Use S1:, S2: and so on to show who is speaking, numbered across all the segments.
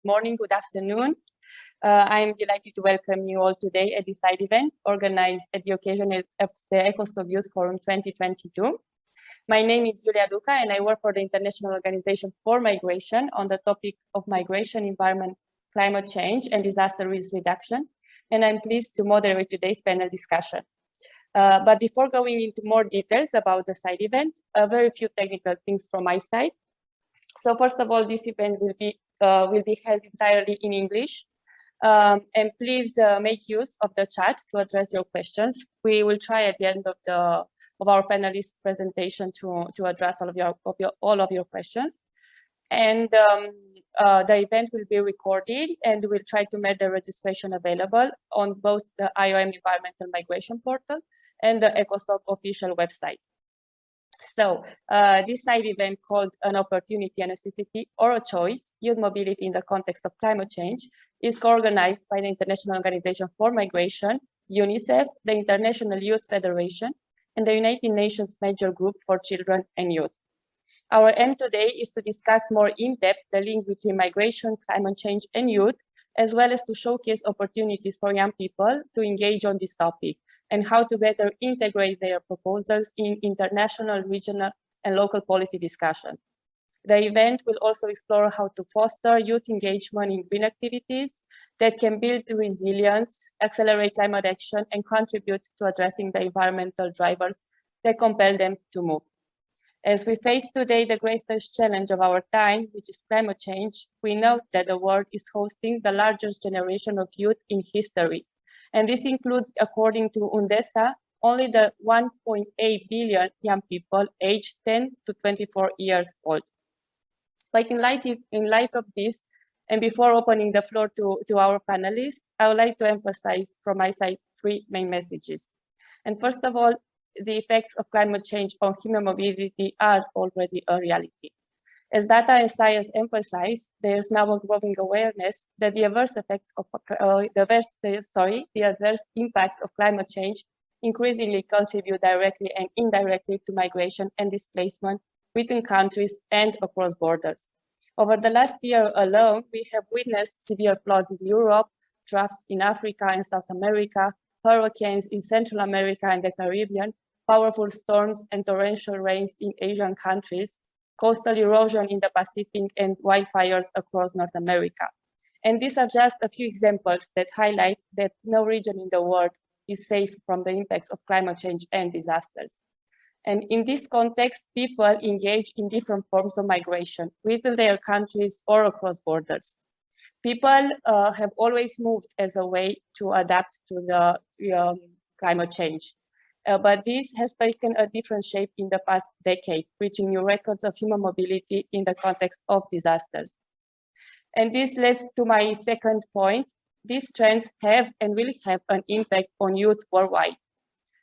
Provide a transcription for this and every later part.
S1: morning, good afternoon. I'm delighted to welcome you all today at this side event organized at the occasion of the ECOSOC Youth Forum 2022. My name is Julia Duca and I work for the International Organization for Migration on the topic of migration, environment, climate change and disaster risk reduction. And I'm pleased to moderate today's panel discussion. But before going into more details about the side event, very few technical things from my side. So first of all, this event will be held entirely in English. And please make use of the chat to address your questions. We will try at the end of our panelists' presentation to address all of your questions. And the event will be recorded, and we'll try to make the registration available on both the IOM Environmental Migration Portal and the ECOSOC official website. So this side event, called An Opportunity, a Necessity, or a Choice, Youth Mobility in the Context of Climate Change, is co-organized by the International Organization for Migration, UNICEF, the International Youth Federation, and the United Nations Major Group for Children and Youth. Our aim today is to discuss more in-depth the link between migration, climate change, and youth, as well as to showcase opportunities for young people to engage on this topic, and how to better integrate their proposals in international, regional, and local policy discussion. The event will also explore how to foster youth engagement in green activities that can build resilience, accelerate climate action, and contribute to addressing the environmental drivers that compel them to move. As we face today the greatest challenge of our time, which is climate change, we note that the world is hosting the largest generation of youth in history. And this includes, according to UNDESA, only the 1.8 billion young people aged 10 to 24 years old. But in light of this, and before opening the floor to our panelists, I would like to emphasize from my side three main messages. And first of all, the effects of climate change on human mobility are already a reality. As data and science emphasize, there is now a growing awareness that the adverse effects of the adverse impacts of climate change increasingly contribute directly and indirectly to migration and displacement within countries and across borders. Over the last year alone, we have witnessed severe floods in Europe, droughts in Africa and South America, hurricanes in Central America and the Caribbean, powerful storms and torrential rains in Asian countries, coastal erosion in the Pacific, and wildfires across North America. And these are just a few examples that highlight that no region in the world is safe from the impacts of climate change and disasters. And in this context, people engage in different forms of migration within their countries or across borders. People have always moved as a way to adapt to the climate change. But this has taken a different shape in the past decade, reaching new records of human mobility in the context of disasters. And this leads to my second point. These trends have and will have an impact on youth worldwide.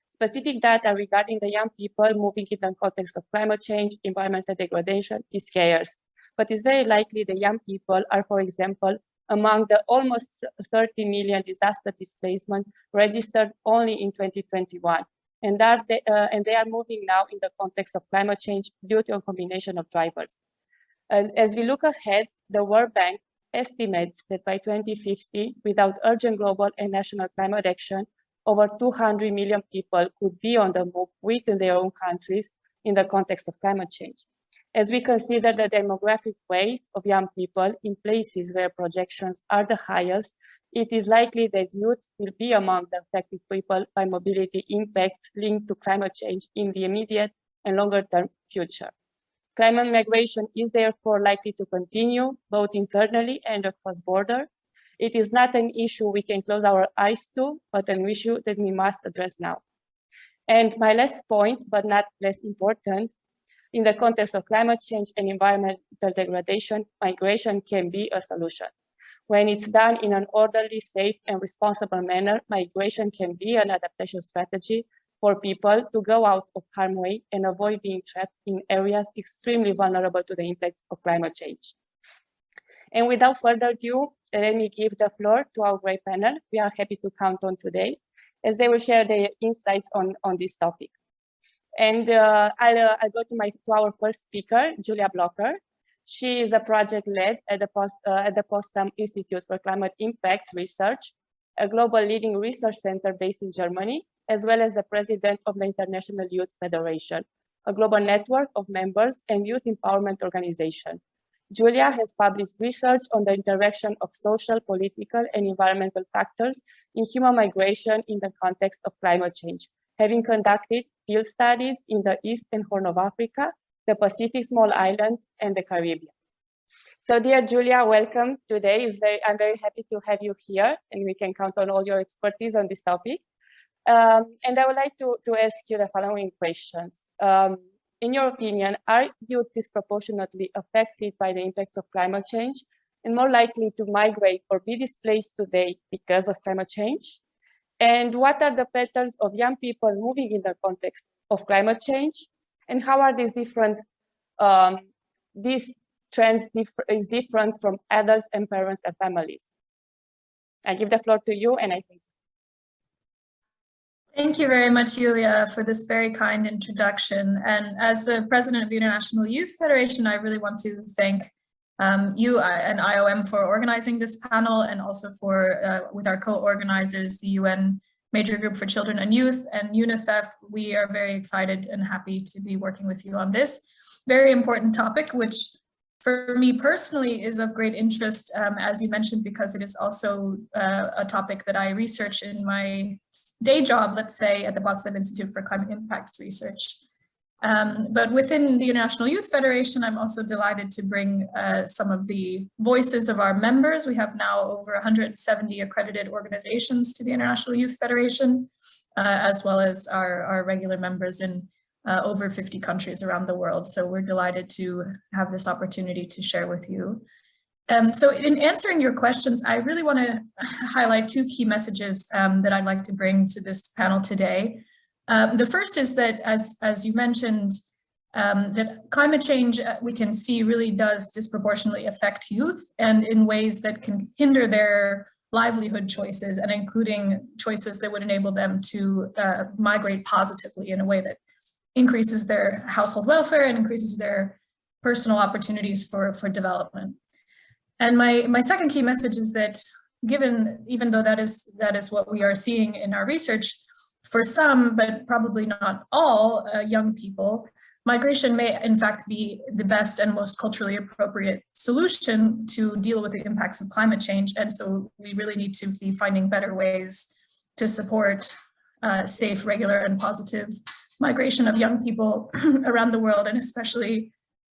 S1: Specific data regarding the young people moving in the context of climate change, environmental degradation is scarce, but it's very likely the young people are, for example, among the almost 30 million disaster displacement registered only in 2021. And they are moving now in the context of climate change due to a combination of drivers. As we look ahead, the World Bank estimates that by 2050, without urgent global and national climate action, over 200 million people could be on the move within their own countries in the context of climate change. As we consider the demographic weight of young people in places where projections are the highest, it is likely that youth will be among the affected people by mobility impacts linked to climate change in the immediate and longer-term future. Climate migration is therefore likely to continue both internally and across borders. It is not an issue we can close our eyes to, but an issue that we must address now. And my last point, but not less important, in the context of climate change and environmental degradation, migration can be a solution. When it's done in an orderly, safe, and responsible manner, migration can be an adaptation strategy for people to go out of harm's way and avoid being trapped in areas extremely vulnerable to the impacts of climate change. And without further ado, let me give the floor to our great panel we are happy to count on today, as they will share their insights on this topic. And I'll go to our first speaker, Julia Blocker. She is a project lead at the Potsdam Institute for Climate Impacts Research, a global leading research center based in Germany, as well as the president of the International Youth Federation, a global network of members and youth empowerment organization. Julia has published research on the interaction of social, political, and environmental factors in human migration in the context of climate change, having conducted field studies in the East and Horn of Africa, the Pacific Small Islands, and the Caribbean. So dear Julia, welcome today. I'm very happy to have you here, and we can count on all your expertise on this topic. And I would like to ask you the following questions. In your opinion, are youth disproportionately affected by the impacts of climate change and more likely to migrate or be displaced today because of climate change? And what are the patterns of young people moving in the context of climate change? And how are these trends different from adults and parents and families? I give the floor to you, and I thank you.
S2: Thank you very much, Julia, for this very kind introduction. And as the president of the International Youth Federation, I really want to thank you and IOM for organizing this panel, and also for with our co-organizers, the UN Major Group for Children and Youth and UNICEF. We are very excited and happy to be working with you on this very important topic, which for me personally is of great interest, as you mentioned, because it is also a topic that I research in my day job, let's say, at the Potsdam Institute for Climate Impacts Research. But within the International Youth Federation, I'm also delighted to bring some of the voices of our members. We have now over 170 accredited organizations to the International Youth Federation, as well as our regular members in over 50 countries around the world. So we're delighted to have this opportunity to share with you. So in answering your questions, I really want to highlight two key messages that I'd like to bring to this panel today. The first is that, as you mentioned, that climate change, we can see, really does disproportionately affect youth, and in ways that can hinder their livelihood choices, and including choices that would enable them to migrate positively in a way that increases their household welfare and increases their personal opportunities for development. And my second key message is that, even though that is what we are seeing in our research, for some, but probably not all young people, migration may in fact be the best and most culturally appropriate solution to deal with the impacts of climate change. And so we really need to be finding better ways to support safe, regular, and positive migration of young people around the world, and especially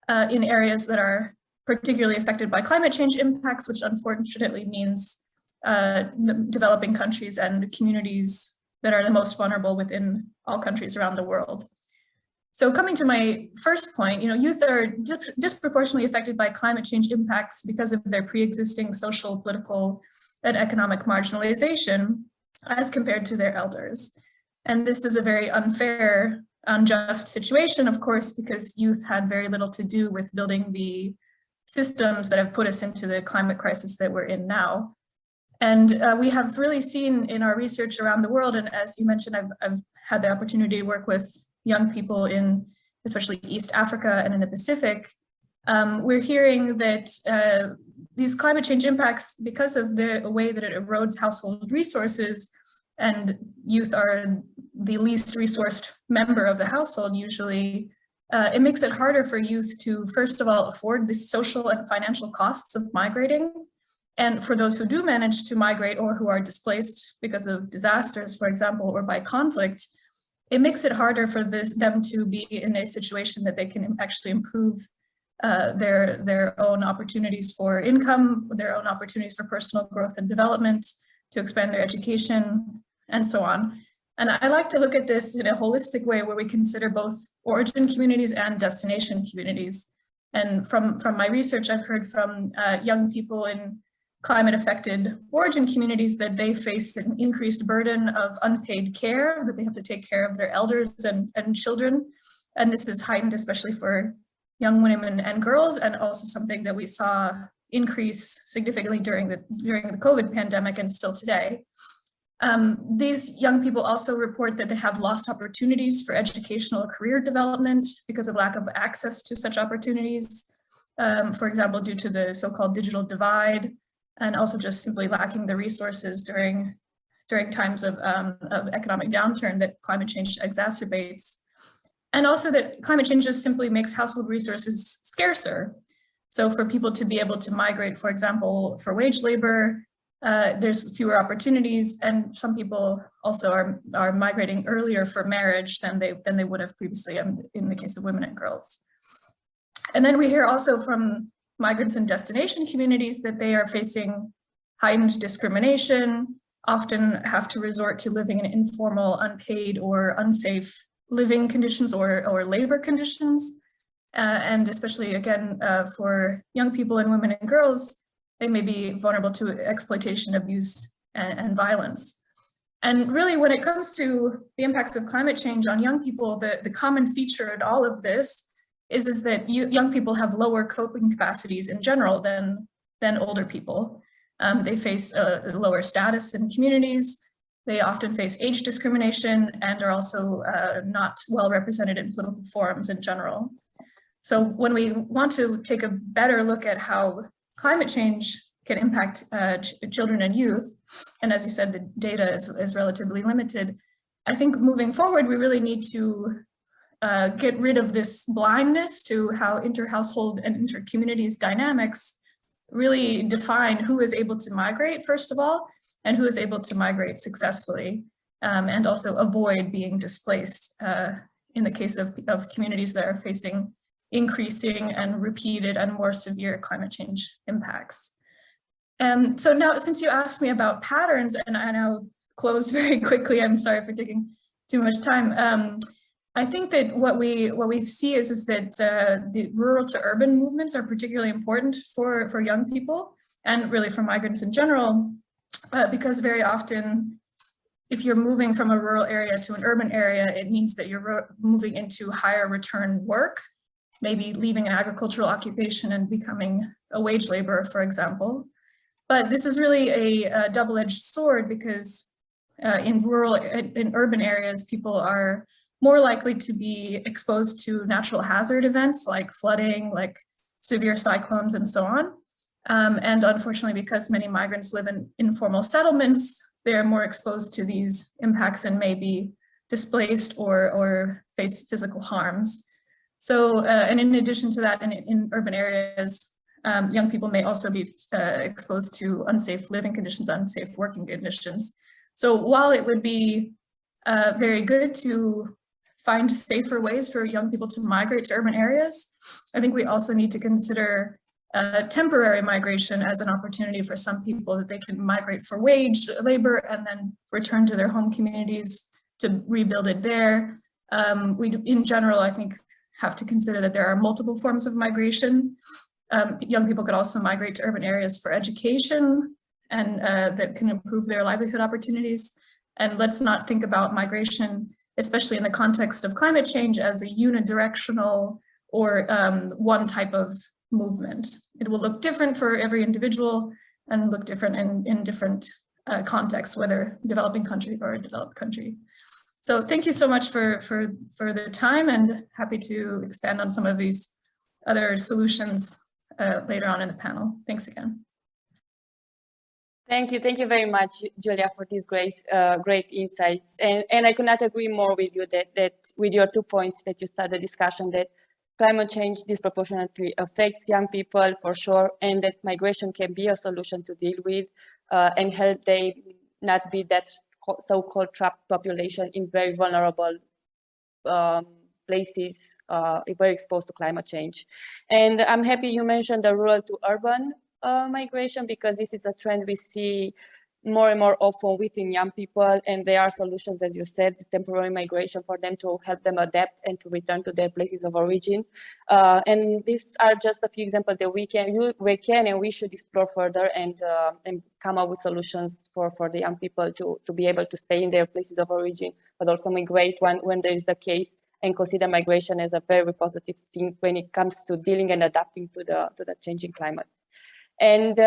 S2: in areas that are particularly affected by climate change impacts, which unfortunately means developing countries and communities that are the most vulnerable within all countries around the world. So coming to my first point, youth are disproportionately affected by climate change impacts because of their pre-existing social, political, and economic marginalization as compared to their elders. And this is a very unfair, unjust situation, of course, because youth had very little to do with building the systems that have put us into the climate crisis that we're in now. And we have really seen in our research around the world, and as you mentioned, I've had the opportunity to work with young people in especially East Africa and in the Pacific. We're hearing that these climate change impacts, because of the way that it erodes household resources, and youth are the least resourced member of the household usually, it makes it harder for youth to, first of all, afford the social and financial costs of migrating. And for those who do manage to migrate, or who are displaced because of disasters, for example, or by conflict, it makes it harder for them to be in a situation that they can actually improve their own opportunities for income, their own opportunities for personal growth and development, to expand their education, and so on. And I like to look at this in a holistic way, where we consider both origin communities and destination communities. And from my research, I've heard from young people in climate-affected origin communities that they face an increased burden of unpaid care, that they have to take care of their elders and children. And this is heightened especially for young women and girls, and also something that we saw increase significantly during the COVID pandemic and still today. These young people also report that they have lost opportunities for educational or career development because of lack of access to such opportunities. for example, due to the so-called digital divide, and also just simply lacking the resources during times of economic downturn that climate change exacerbates. And also that climate change just simply makes household resources scarcer. So for people to be able to migrate, for example, for wage labor, there's fewer opportunities, and some people also are migrating earlier for marriage than they would have previously in the case of women and girls. And then we hear also from migrants in destination communities that they are facing heightened discrimination, often have to resort to living in informal, unpaid, or unsafe living conditions or labor conditions. And especially, again, for young people and women and girls, they may be vulnerable to exploitation, abuse, and violence. And really, when it comes to the impacts of climate change on young people, the common feature in all of this is that young people have lower coping capacities in general than older people. They face a lower status in communities. They often face age discrimination and are also not well represented in political forums in general. So when we want to take a better look at how climate change can impact children and youth, and as you said, the data is relatively limited, I think moving forward, we really need to get rid of this blindness to how inter-household and inter-communities dynamics really define who is able to migrate, first of all, and who is able to migrate successfully, and also avoid being displaced in the case of communities that are facing increasing and repeated and more severe climate change impacts. So now, since you asked me about patterns, and I'll close very quickly, I'm sorry for taking too much time. I think that what we see is that the rural to urban movements are particularly important for young people and really for migrants in general, because very often, if you're moving from a rural area to an urban area, it means that you're moving into higher return work, maybe leaving an agricultural occupation and becoming a wage laborer, for example. But this is really a double-edged sword, because in urban areas, people are more likely to be exposed to natural hazard events like flooding, like severe cyclones, and so on. And unfortunately, because many migrants live in informal settlements, they're more exposed to these impacts and may be displaced or face physical harms. So, and in addition to that, in urban areas, young people may also be exposed to unsafe living conditions, unsafe working conditions. So while it would be very good to find safer ways for young people to migrate to urban areas, I think we also need to consider temporary migration as an opportunity for some people, that they can migrate for wage labor and then return to their home communities to rebuild it there. We, in general, I think, have to consider that there are multiple forms of migration. Young people could also migrate to urban areas for education, and that can improve their livelihood opportunities. And let's not think about migration, especially in the context of climate change, as a unidirectional or one type of movement. It will look different for every individual and look different in different contexts, whether developing country or a developed country. So thank you so much for the time, and happy to expand on some of these other solutions later on in the panel. Thanks again.
S1: Thank you very much, Julia, for these great insights. And I could not agree more with you that with your 2 points that you started the discussion, that climate change disproportionately affects young people for sure, and that migration can be a solution to deal with and help they not be that so-called trapped population in very vulnerable places, very exposed to climate change. And I'm happy you mentioned the rural to urban migration, because this is a trend we see more and more often within young people, and there are solutions, as you said, temporary migration for them to help them adapt and to return to their places of origin. And these are just a few examples that we can and we should explore further and come up with solutions for the young people to be able to stay in their places of origin, but also migrate when there is the case, and consider migration as a very positive thing when it comes to dealing and adapting to the changing climate. And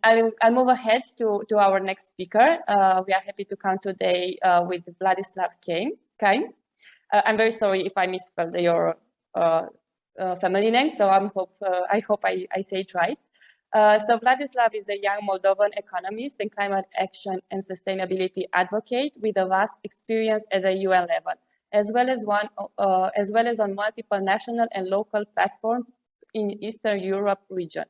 S1: I'll move ahead to our next speaker. We are happy to come today with Vladislav Kain. I'm very sorry if I misspelled your family name, so I hope I say it right. So Vladislav is a young Moldovan economist and climate action and sustainability advocate with a vast experience at the UN level, as well as on multiple national and local platforms in Eastern Europe region.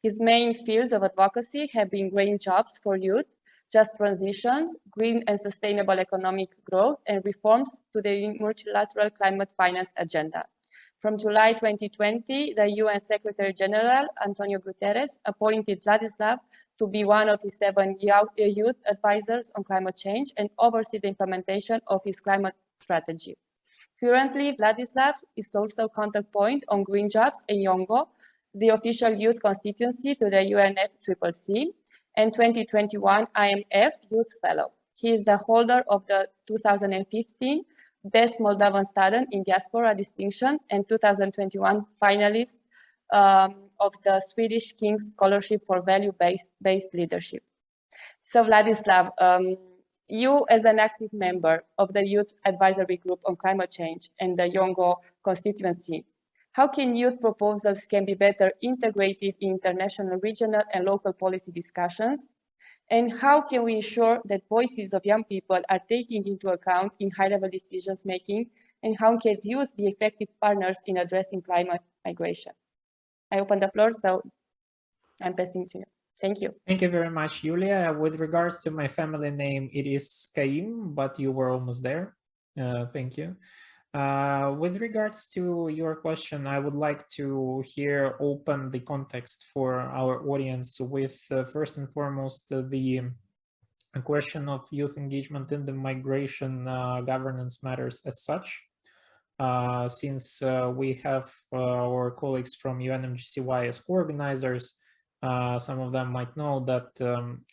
S1: His main fields of advocacy have been green jobs for youth, just transitions, green and sustainable economic growth, and reforms to the multilateral climate finance agenda. From July 2020, the UN Secretary General, Antonio Guterres, appointed Vladislav to be one of his 7 youth advisors on climate change and oversee the implementation of his climate strategy. Currently, Vladislav is also contact point on Green Jobs in Yongo, the official youth constituency to the UNFCCC, and 2021 IMF Youth Fellow. He is the holder of the 2015 Best Moldovan Student in Diaspora distinction and 2021 finalist of the Swedish King's Scholarship for Value-Based Leadership. So Vladislav, you as an active member of the Youth Advisory Group on Climate Change and the Yongo constituency, how can youth proposals can be better integrated in international, regional, and local policy discussions? And how can we ensure that voices of young people are taken into account in high-level decisions making? And how can youth be effective partners in addressing climate migration? I open the floor, so I'm passing to you. Thank you.
S3: Thank you very much, Julia. With regards to my family name, it is Kaim, but you were almost there. Thank you. With regards to your question, I would like to here open the context for our audience with first and foremost the question of youth engagement in the migration governance matters as such. Since we have our colleagues from UNMGCY as co-organizers, some of them might know that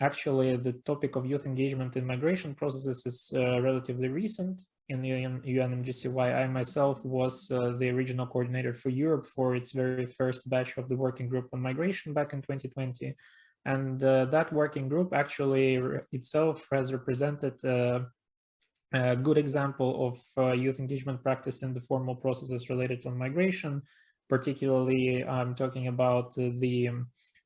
S3: actually the topic of youth engagement in migration processes is relatively recent. In UNMGCY, I myself was the regional coordinator for Europe for its very first batch of the working group on migration back in 2020. And that working group actually itself has represented a good example of youth engagement practice in the formal processes related to migration. Particularly, I'm talking about the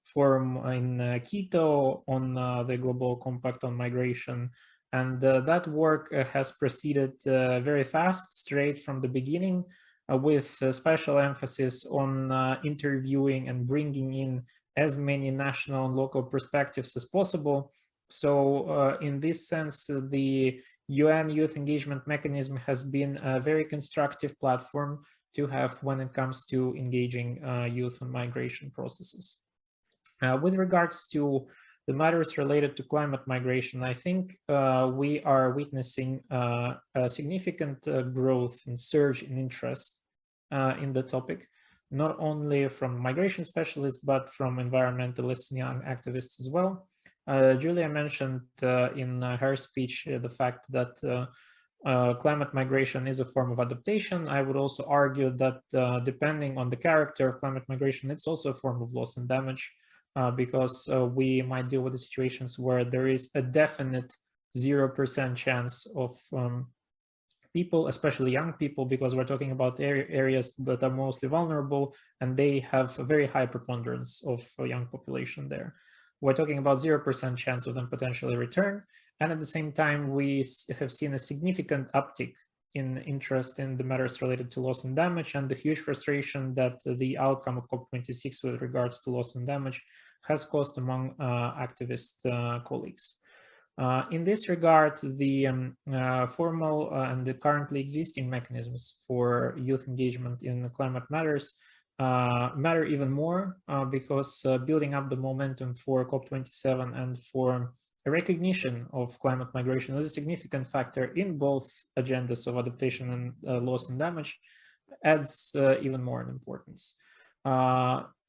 S3: forum in Quito on the Global Compact on Migration. And that work has proceeded very fast, straight from the beginning, with special emphasis on interviewing and bringing in as many national and local perspectives as possible. So in this sense, the UN Youth Engagement Mechanism has been a very constructive platform to have when it comes to engaging youth on migration processes. With regards to the matters related to climate migration, I think we are witnessing a significant growth and surge in interest in the topic, not only from migration specialists, but from environmentalists and young activists as well. Julia mentioned in her speech the fact that climate migration is a form of adaptation. I would also argue that depending on the character of climate migration, it's also a form of loss and damage. Because we might deal with the situations where there is a definite 0% chance of people, especially young people, because we're talking about areas that are mostly vulnerable and they have a very high preponderance of young population there. We're talking about 0% chance of them potentially return. And at the same time, we have seen a significant uptick in interest in the matters related to loss and damage and the huge frustration that the outcome of COP26 with regards to loss and damage has caused among activist colleagues. In this regard, the formal and the currently existing mechanisms for youth engagement in climate matters matter even more because building up the momentum for COP27 and for a recognition of climate migration is a significant factor in both agendas of adaptation and loss and damage adds even more in importance.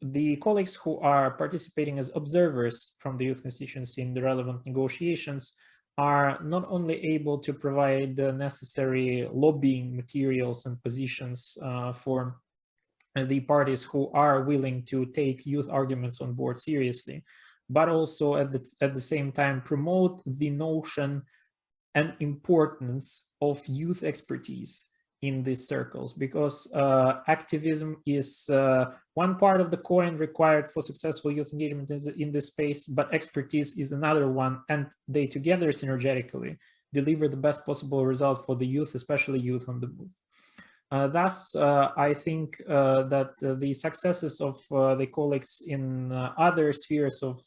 S3: The colleagues who are participating as observers from the youth constituency in the relevant negotiations are not only able to provide the necessary lobbying materials and positions for the parties who are willing to take youth arguments on board seriously, but also at the same time promote the notion and importance of youth expertise in these circles, because activism is one part of the core and required for successful youth engagement in this space, but expertise is another one, and they together synergetically deliver the best possible result for the youth, especially youth on the move. Thus, I think that the successes of the colleagues in other spheres of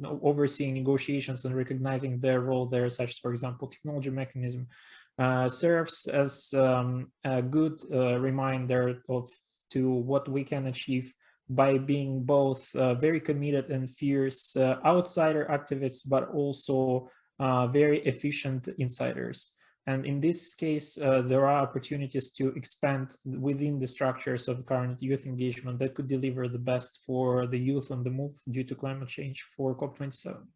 S3: overseeing negotiations and recognizing their role there, such as, for example, technology mechanism, serves as a good reminder to what we can achieve by being both very committed and fierce outsider activists, but also very efficient insiders. And in this case, there are opportunities to expand within the structures of current youth engagement that could deliver the best for the youth on the move due to climate change for COP27.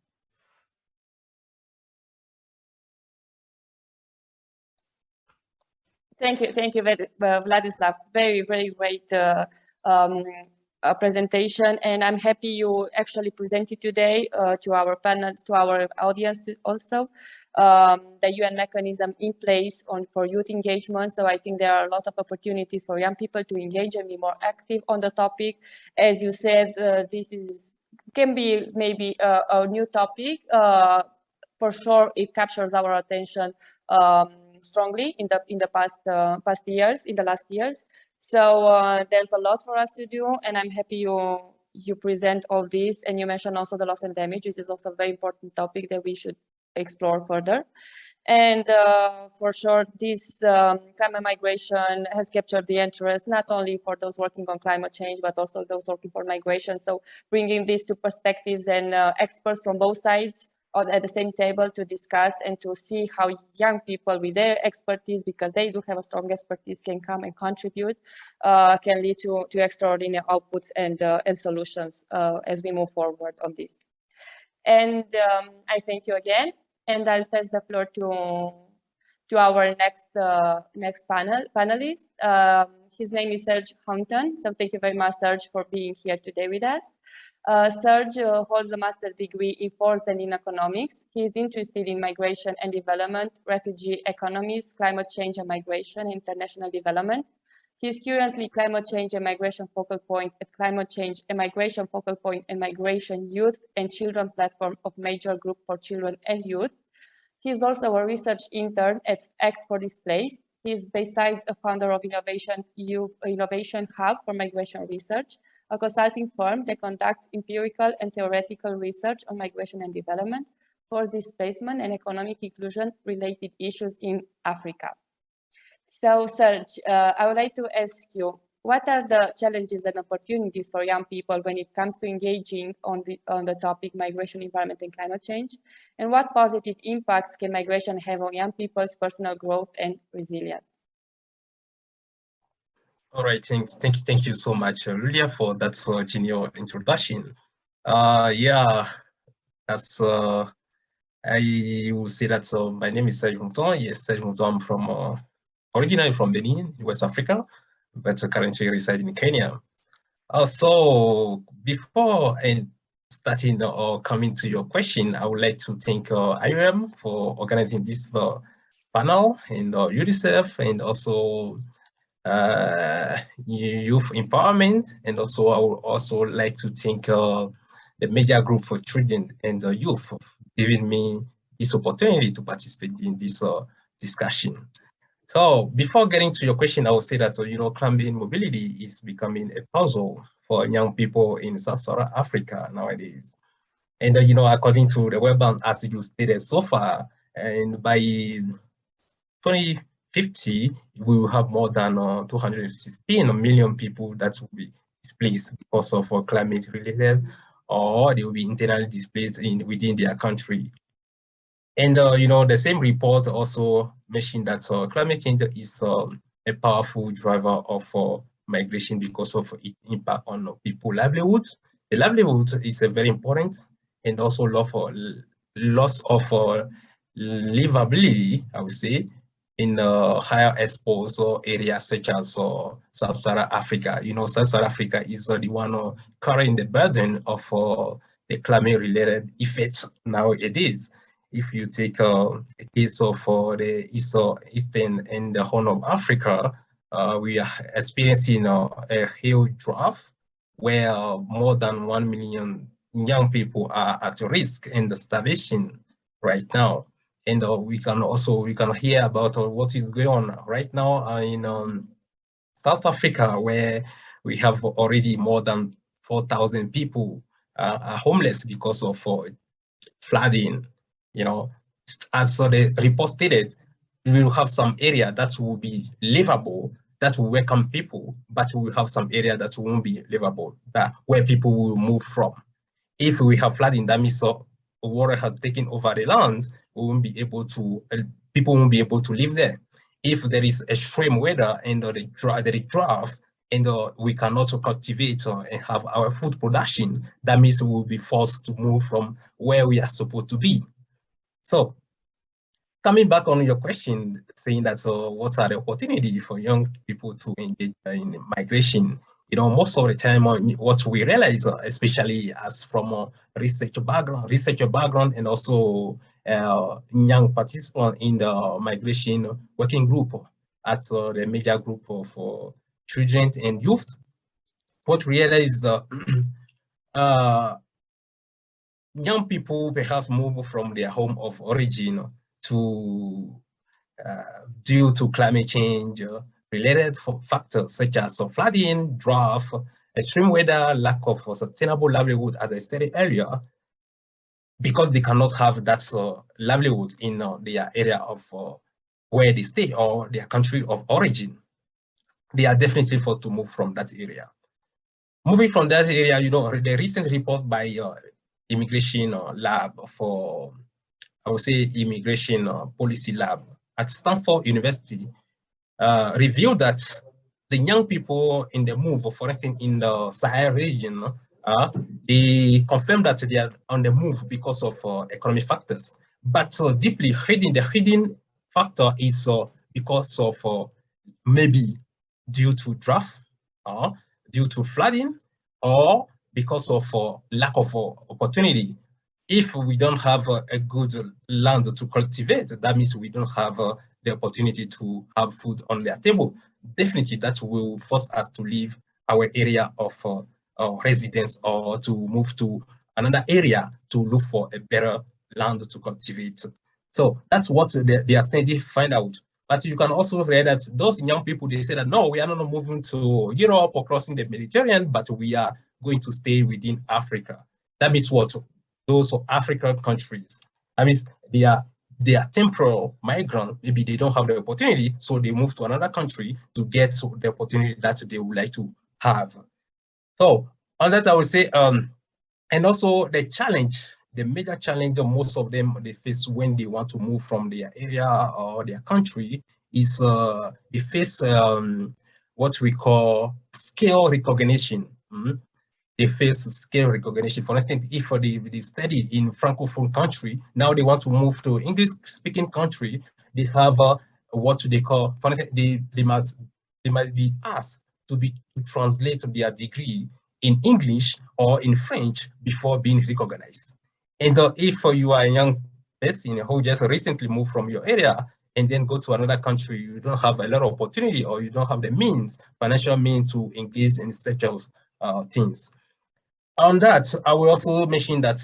S1: Thank you, Vladislav. Very, very great presentation, and I'm happy you actually presented today to our panel, to our audience also, the UN mechanism in place for youth engagement. So I think there are a lot of opportunities for young people to engage and be more active on the topic. As you said, this can be maybe a new topic. For sure, it captures our attention strongly in the last years. So there's a lot for us to do, and I'm happy you present all this. And you mentioned also the loss and damage, which is also a very important topic that we should explore further. And for sure, this climate migration has captured the interest not only for those working on climate change, but also those working for migration. So bringing these two perspectives and experts from both sides at the same table to discuss and to see how young people with their expertise, because they do have a strong expertise, can come and contribute, can lead to extraordinary outputs and solutions as we move forward on this. And I thank you again, and I'll pass the floor to our next panelist. His name is Serge Hampton. So thank you very much, Serge, for being here today with us. Serge holds a master's degree in forest and in economics. He is interested in migration and development, refugee economies, climate change and migration, international development. He is currently climate change and migration focal point at Climate Change and Migration Focal Point and Migration Youth and Children Platform of Major Group for Children and Youth. He is also a research intern at Act for Displaced. He is, besides, a founder of Innovation Hub for Migration Research, a consulting firm that conducts empirical and theoretical research on migration and development, forced displacement and economic inclusion related issues in Africa. So Serge, I would like to ask you, what are the challenges and opportunities for young people when it comes to engaging on the topic migration, environment and climate change? And what positive impacts can migration have on young people's personal growth and resilience?
S4: All right, thank you so much, Lilia, for that genial introduction. Yeah, that's I will say that my name is Serge Hampton. Yes, Serge Hampton. I'm from originally from Benin, West Africa, but currently reside in Kenya. So before starting or coming to your question, I would like to thank IOM for organizing this panel, and UNICEF, and also youth empowerment, and also I would also like to thank the Media Group for Children and Youth for giving me this opportunity to participate in this discussion. So before getting to your question, I will say that climate mobility is becoming a puzzle for young people in Sub-Saharan Africa nowadays. And according to the World Bank, as you stated so far, and by 2050, we will have more than 216 million people that will be displaced because of climate related, or they will be internally displaced within their country. And the same report also mentioned that climate change is a powerful driver of migration because of its impact on people's livelihoods. The livelihood is very important, and also loss of livability, I would say, in higher exposed areas such as Sub-Saharan Africa. Sub-Saharan Africa is the one carrying the burden of the climate-related effects nowadays. if you take a case of the Eastern and the Horn of Africa, we are experiencing a huge drought where more than 1 million young people are at risk in the starvation right now. And we can hear about what is going on right now in South Africa, where we have already more than 4,000 people are homeless because of flooding. You know, as the report stated, we will have some area that will be livable, that will welcome people, but we will have some area that won't be livable, that where people will move from. If we have flooding, that means water has taken over the land, we won't be able to, people won't be able to live there. If there is extreme weather and the drought, and we cannot cultivate and have our food production, that means we will be forced to move from where we are supposed to be. So coming back on your question, saying that what are the opportunities for young people to engage in migration? You know, most of the time, what we realize, especially as from a researcher background, and also young participants in the migration working group at the major group of children and youth, what we realize is the young people perhaps move from their home of origin to due to climate change related factors such as flooding, drought, extreme weather, lack of sustainable livelihood, as I stated earlier, because they cannot have that livelihood in their area of where they stay or their country of origin. They are definitely forced to move from that area. Moving from that area, you know, the recent report by immigration lab for, I would say, immigration policy lab at Stanford University revealed that the young people in the move, for instance, in the Sahel region, they confirmed that they are on the move because of economic factors. But deeply hidden, the hidden factor is because of maybe due to drought, due to flooding, or because of lack of opportunity. If we don't have a good land to cultivate, that means we don't have the opportunity to have food on their table. Definitely that will force us to leave our area of residence or to move to another area to look for a better land to cultivate. So that's what they are studying find out. But you can also read that those young people, they say that, no, we are not moving to Europe or crossing the Mediterranean, but we are going to stay within Africa. That means what? Those African countries. That means they are temporal migrant. Maybe they don't have the opportunity, so they move to another country to get the opportunity that they would like to have. So on that, I would say, and also the challenge, the major challenge of most of them they face when they want to move from their area or their country is they face what we call scale recognition. They face scale recognition. For instance, if they study in Francophone country, now they want to move to English-speaking country, they have what they call, for instance, they must be asked to translate their degree in English or in French before being recognized. And if you are a young person who just recently moved from your area and then go to another country, you don't have a lot of opportunity or you don't have the means, financial means to engage in such things. On that, I will also mention that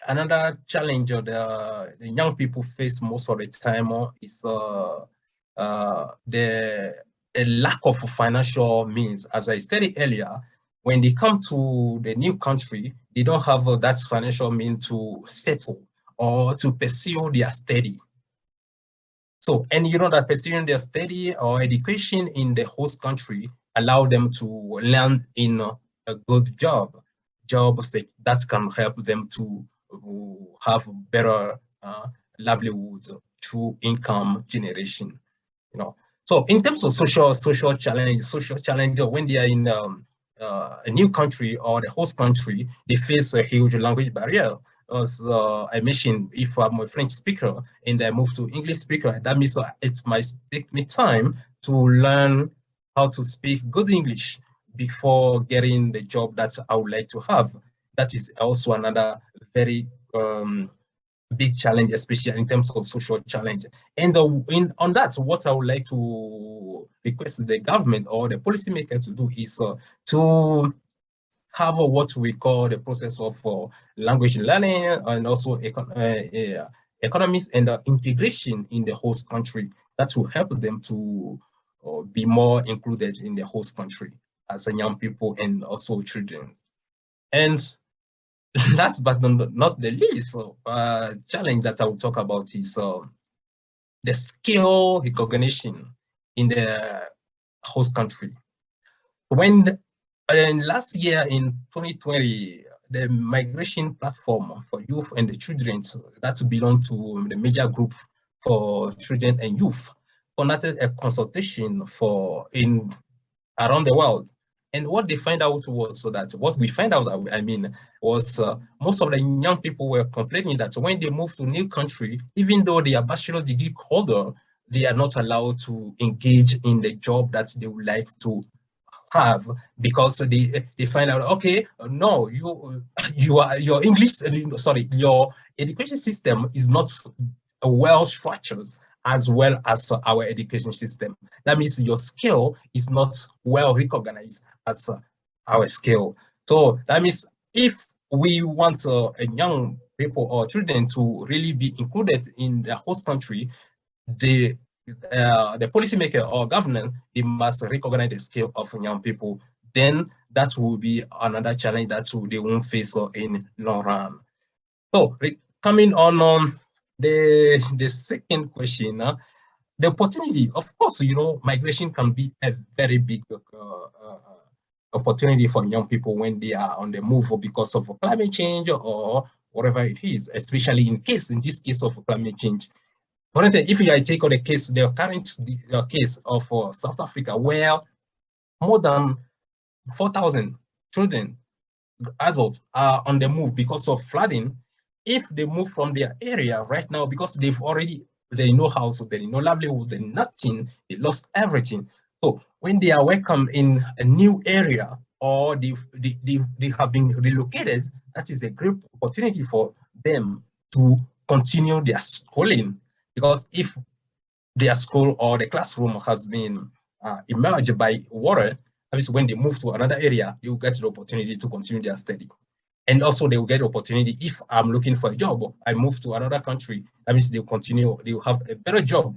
S4: another challenge the young people face most of the time is the lack of financial means. As I stated earlier, when they come to the new country, they don't have that financial means to settle or to pursue their study. So, and you know that pursuing their study or education in the host country allow them to land in a good jobs that can help them to have better livelihoods through income generation. You know, so in terms of social challenge when they are in a new country or the host country, they face a huge language barrier. As I mentioned, if I'm a French speaker and I move to English speaker, that means it might take me time to learn how to speak good English before getting the job that I would like to have. That is also another very big challenge, especially in terms of social challenge. And on that, what I would like to request the government or the policymaker to do is to have what we call the process of language learning and also economics and integration in the host country that will help them to be more included in the host country as young people and also children. And last but not the least, challenge that I will talk about is the skill recognition in the host country. When last year in 2020, the migration platform for youth and the children that belong to the major group for children and youth conducted a consultation around the world. And what they find out was that was most of the young people were complaining that when they move to a new country, even though they are bachelor degree holder, they are not allowed to engage in the job that they would like to have, because they find out, okay, no, your education system is not well structured as well as our education system. That means your skill is not well recognized as our skill. So that means if we want young people or children to really be included in the host country, the policymaker or government, they must recognize the skill of young people. Then that will be another challenge that they won't face in long run. So coming on the second question, the opportunity, of course, migration can be a very big opportunity for young people when they are on the move because of climate change or whatever it is, especially in this case of climate change. For instance, if I take on the current case of South Africa, where more than 4,000 children, adults are on the move because of flooding. If they move from their area right now, because there is no house, there is no livelihood, there is nothing, they lost everything. So when they are welcome in a new area or they have been relocated, that is a great opportunity for them to continue their schooling. Because if their school or the classroom has been emerged by water, that means when they move to another area, you get the opportunity to continue their study. And also they will get the opportunity, if I'm looking for a job, I move to another country, that means they will have a better job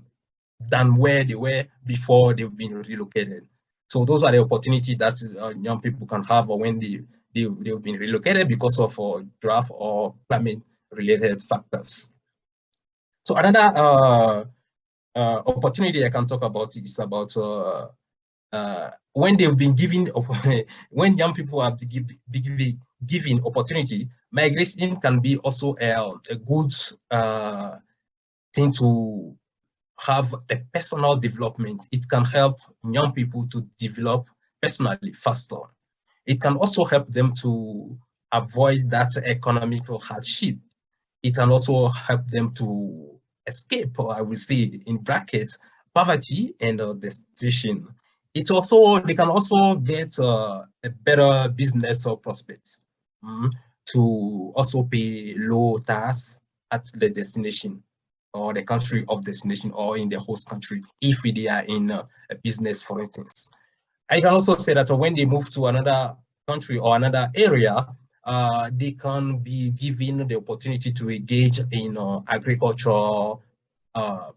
S4: than where they were before they've been relocated. So those are the opportunities that young people can have when they've been relocated because of drought or climate related factors. So another opportunity I can talk about is about when they've been given, when young people have been given opportunity, migration can be also a good thing to have a personal development. It can help young people to develop personally faster. It can also help them to avoid that economic hardship. It can also help them to escape, or I will say in brackets, poverty and destitution. They can also get a better business or prospects to also pay low tax at the destination or the country of destination or in the host country if they are in a business, for instance. I can also say that when they move to another country or another area, they can be given the opportunity to engage in agricultural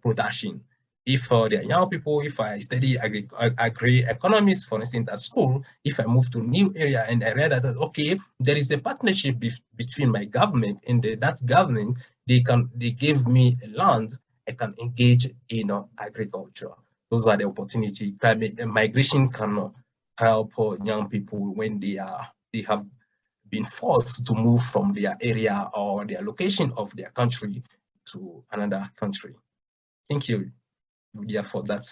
S4: production. If they are young people, if I study agri-economics, for instance, at school, if I move to a new area and I read that, okay, there is a partnership between my government and that government, they give me land, I can engage in agriculture. Those are the opportunities. Migration can help young people when they have been forced to move from their area or their location of their country to another country. Thank you, Lydia, for that.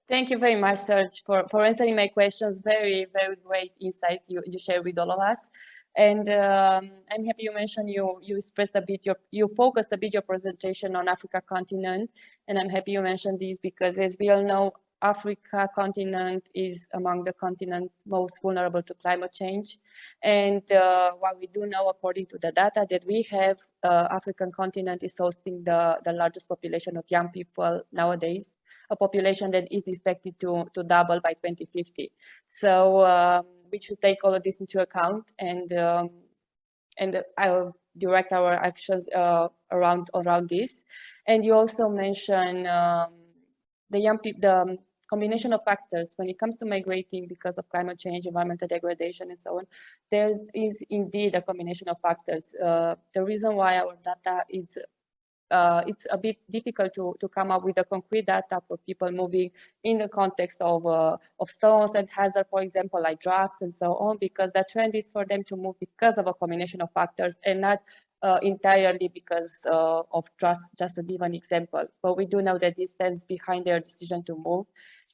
S1: Thank you very much, Serge, for answering my questions. Very, very great insights you share with all of us. And I'm happy you mentioned you expressed a bit you focused a bit your presentation on Africa continent. And I'm happy you mentioned this because, as we all know, Africa continent is among the continents most vulnerable to climate change. And what we do know, according to the data that we have, African continent is hosting the largest population of young people nowadays, a population that is expected to double by 2050. So we should take all of this into account, and I will direct our actions around this. And you also mentioned the combination of factors when it comes to migrating because of climate change, environmental degradation, and so on. There is indeed a combination of factors. The reason why our data is it's a bit difficult to come up with a concrete data for people moving in the context of stones and hazard, for example, like drugs and so on, because the trend is for them to move because of a combination of factors and not entirely because of trust, just to give an example. But we do know that this stands behind their decision to move,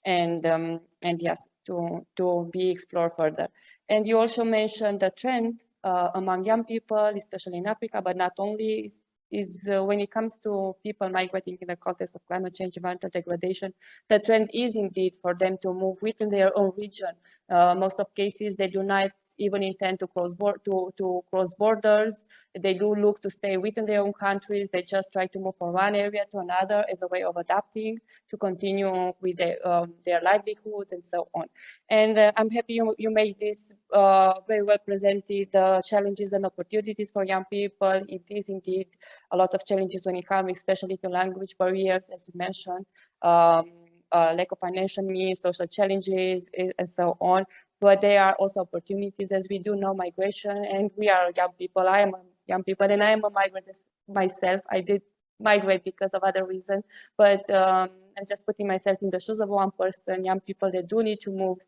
S1: and yes, to be explored further. And you also mentioned the trend among young people, especially in Africa, but not only, is when it comes to people migrating in the context of climate change, environmental degradation, the trend is indeed for them to move within their own region. Most of cases, they do not even intend to cross borders. They do look to stay within their own countries. They just try to move from one area to another as a way of adapting, to continue with their livelihoods and so on. And I'm happy you made this very well presented, the challenges and opportunities for young people. It is indeed a lot of challenges when it comes, especially to language barriers, as you mentioned, lack of financial means, social challenges, and so on. But there are also opportunities, as we do know migration, and we are young people. I am a young people, and I am a migrant myself. I did migrate because of other reasons, but I'm just putting myself in the shoes of one person, young people that do need to move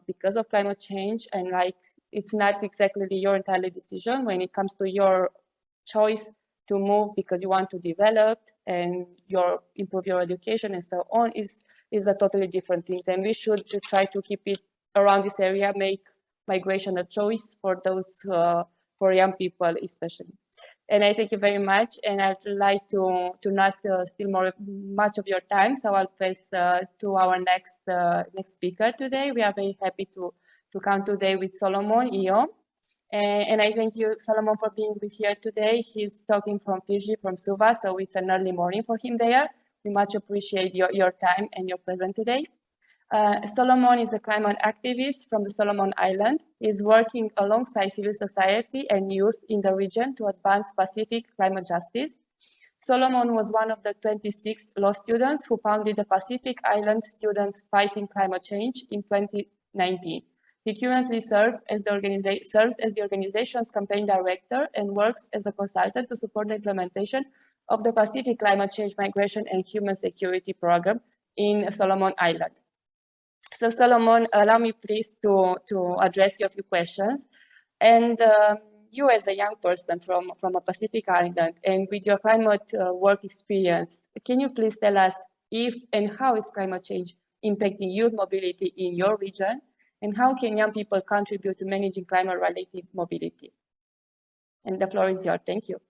S1: because of climate change, and like it's not exactly your entire decision when it comes to your choice to move because you want to develop and improve your education and so on is a totally different thing. And we should try to keep it around this area, make migration a choice for those, for young people especially. And I thank you very much. And I'd like to not steal much of your time. So I'll pass to our next speaker today. We are very happy to come today with Solomon Iyo. And I thank you, Solomon, for being with here today. He's talking from Fiji, from Suva, so it's an early morning for him there. We much appreciate your time and your presence today. Solomon is a climate activist from the Solomon Island. He's working alongside civil society and youth in the region to advance Pacific climate justice. Solomon was one of the 26 law students who founded the Pacific Island Students Fighting Climate Change in 2019. He currently serves as the organization's campaign director and works as a consultant to support the implementation of the Pacific Climate Change, Migration, and Human Security Program in Solomon Island. So Solomon, allow me please to address you a few questions. And you as a young person from a Pacific Island and with your climate work experience, can you please tell us if and how is climate change impacting youth mobility in your region? And how can young people contribute to managing climate-related mobility? And the floor is yours. Thank you.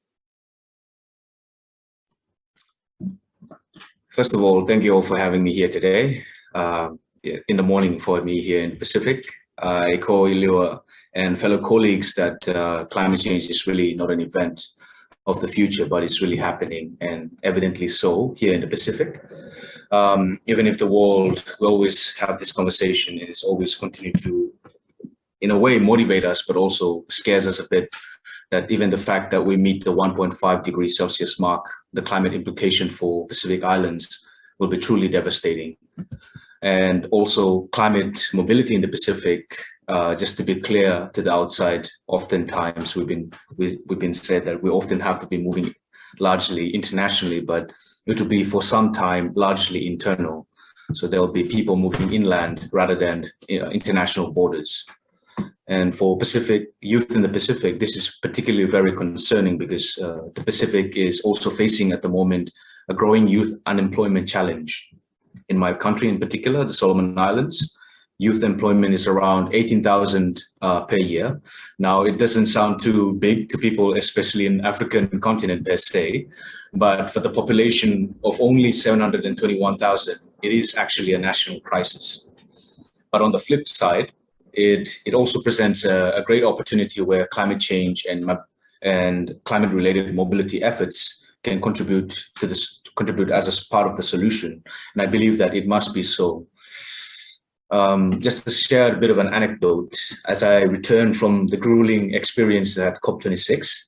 S5: First of all, thank you all for having me here today. In the morning for me here in the Pacific. I echo Ilua and fellow colleagues that climate change is really not an event of the future, but it's really happening, and evidently so here in the Pacific. Even if the world will always have this conversation, it's always continue to, in a way, motivate us, but also scares us a bit, that even the fact that we meet the 1.5 degrees Celsius mark, the climate implication for Pacific Islands will be truly devastating. And also climate mobility in the Pacific, just to be clear to the outside, oftentimes we've been said that we often have to be moving largely internationally, but it will be for some time largely internal. So there'll be people moving inland rather than international borders. And for Pacific youth in the Pacific, this is particularly very concerning because the Pacific is also facing at the moment a growing youth unemployment challenge. In my country in particular, the Solomon Islands, youth employment is around 18,000 per year. Now, it doesn't sound too big to people, especially in African continent per se, but for the population of only 721,000, it is actually a national crisis. But on the flip side, it also presents a great opportunity where climate change and climate-related mobility efforts can contribute as a part of the solution. And I believe that it must be so. Just to share a bit of an anecdote, as I returned from the grueling experience at COP26,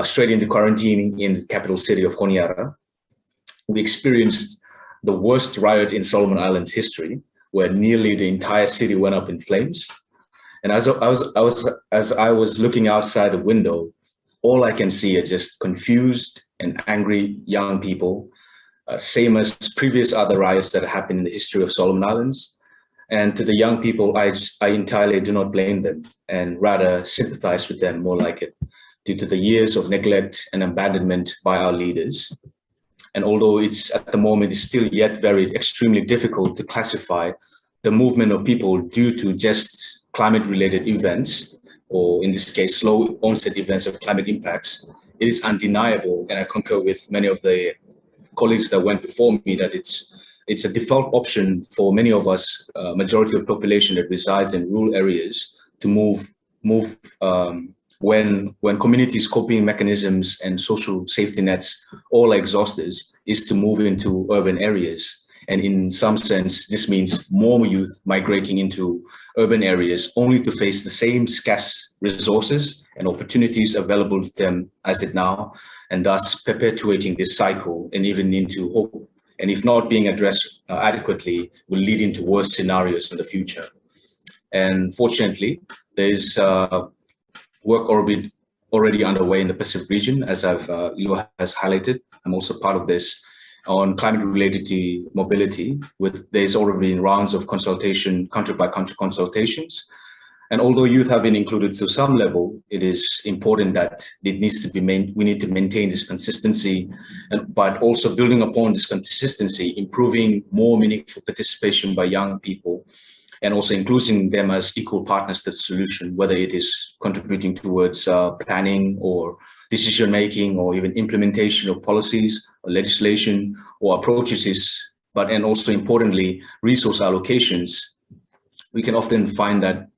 S5: straight into quarantine in the capital city of Honiara, we experienced the worst riot in Solomon Islands history, where nearly the entire city went up in flames. And as I was looking outside the window, all I can see are just confused and angry young people, same as previous other riots that happened in the history of Solomon Islands. And to the young people, I entirely do not blame them, and rather sympathize with them more like it, due to the years of neglect and abandonment by our leaders. And although it's at the moment is still yet very extremely difficult to classify the movement of people due to just climate-related events, or in this case, slow onset events of climate impacts, it is undeniable, and I concur with many of the colleagues that went before me, that it's a default option for many of us, majority of population that resides in rural areas, to move when communities' coping mechanisms and social safety nets all are exhausted, is to move into urban areas. And in some sense, this means more youth migrating into urban areas only to face the same scarce resources and opportunities available to them as it now, and thus perpetuating this cycle and even into hope. And if not being addressed adequately, will lead into worse scenarios in the future. And fortunately, there's work already underway in the Pacific region, as Lua has highlighted. I'm also part of this, on climate-related mobility. There's already been rounds of consultation, country-by-country consultations. And although youth have been included to some level, it is important that it needs to be we need to maintain this consistency, but also building upon this consistency, improving more meaningful participation by young people, and also including them as equal partners to the solution, whether it is contributing towards planning or decision-making, or even implementation of policies or legislation or approaches, and also importantly, resource allocations. We can often find that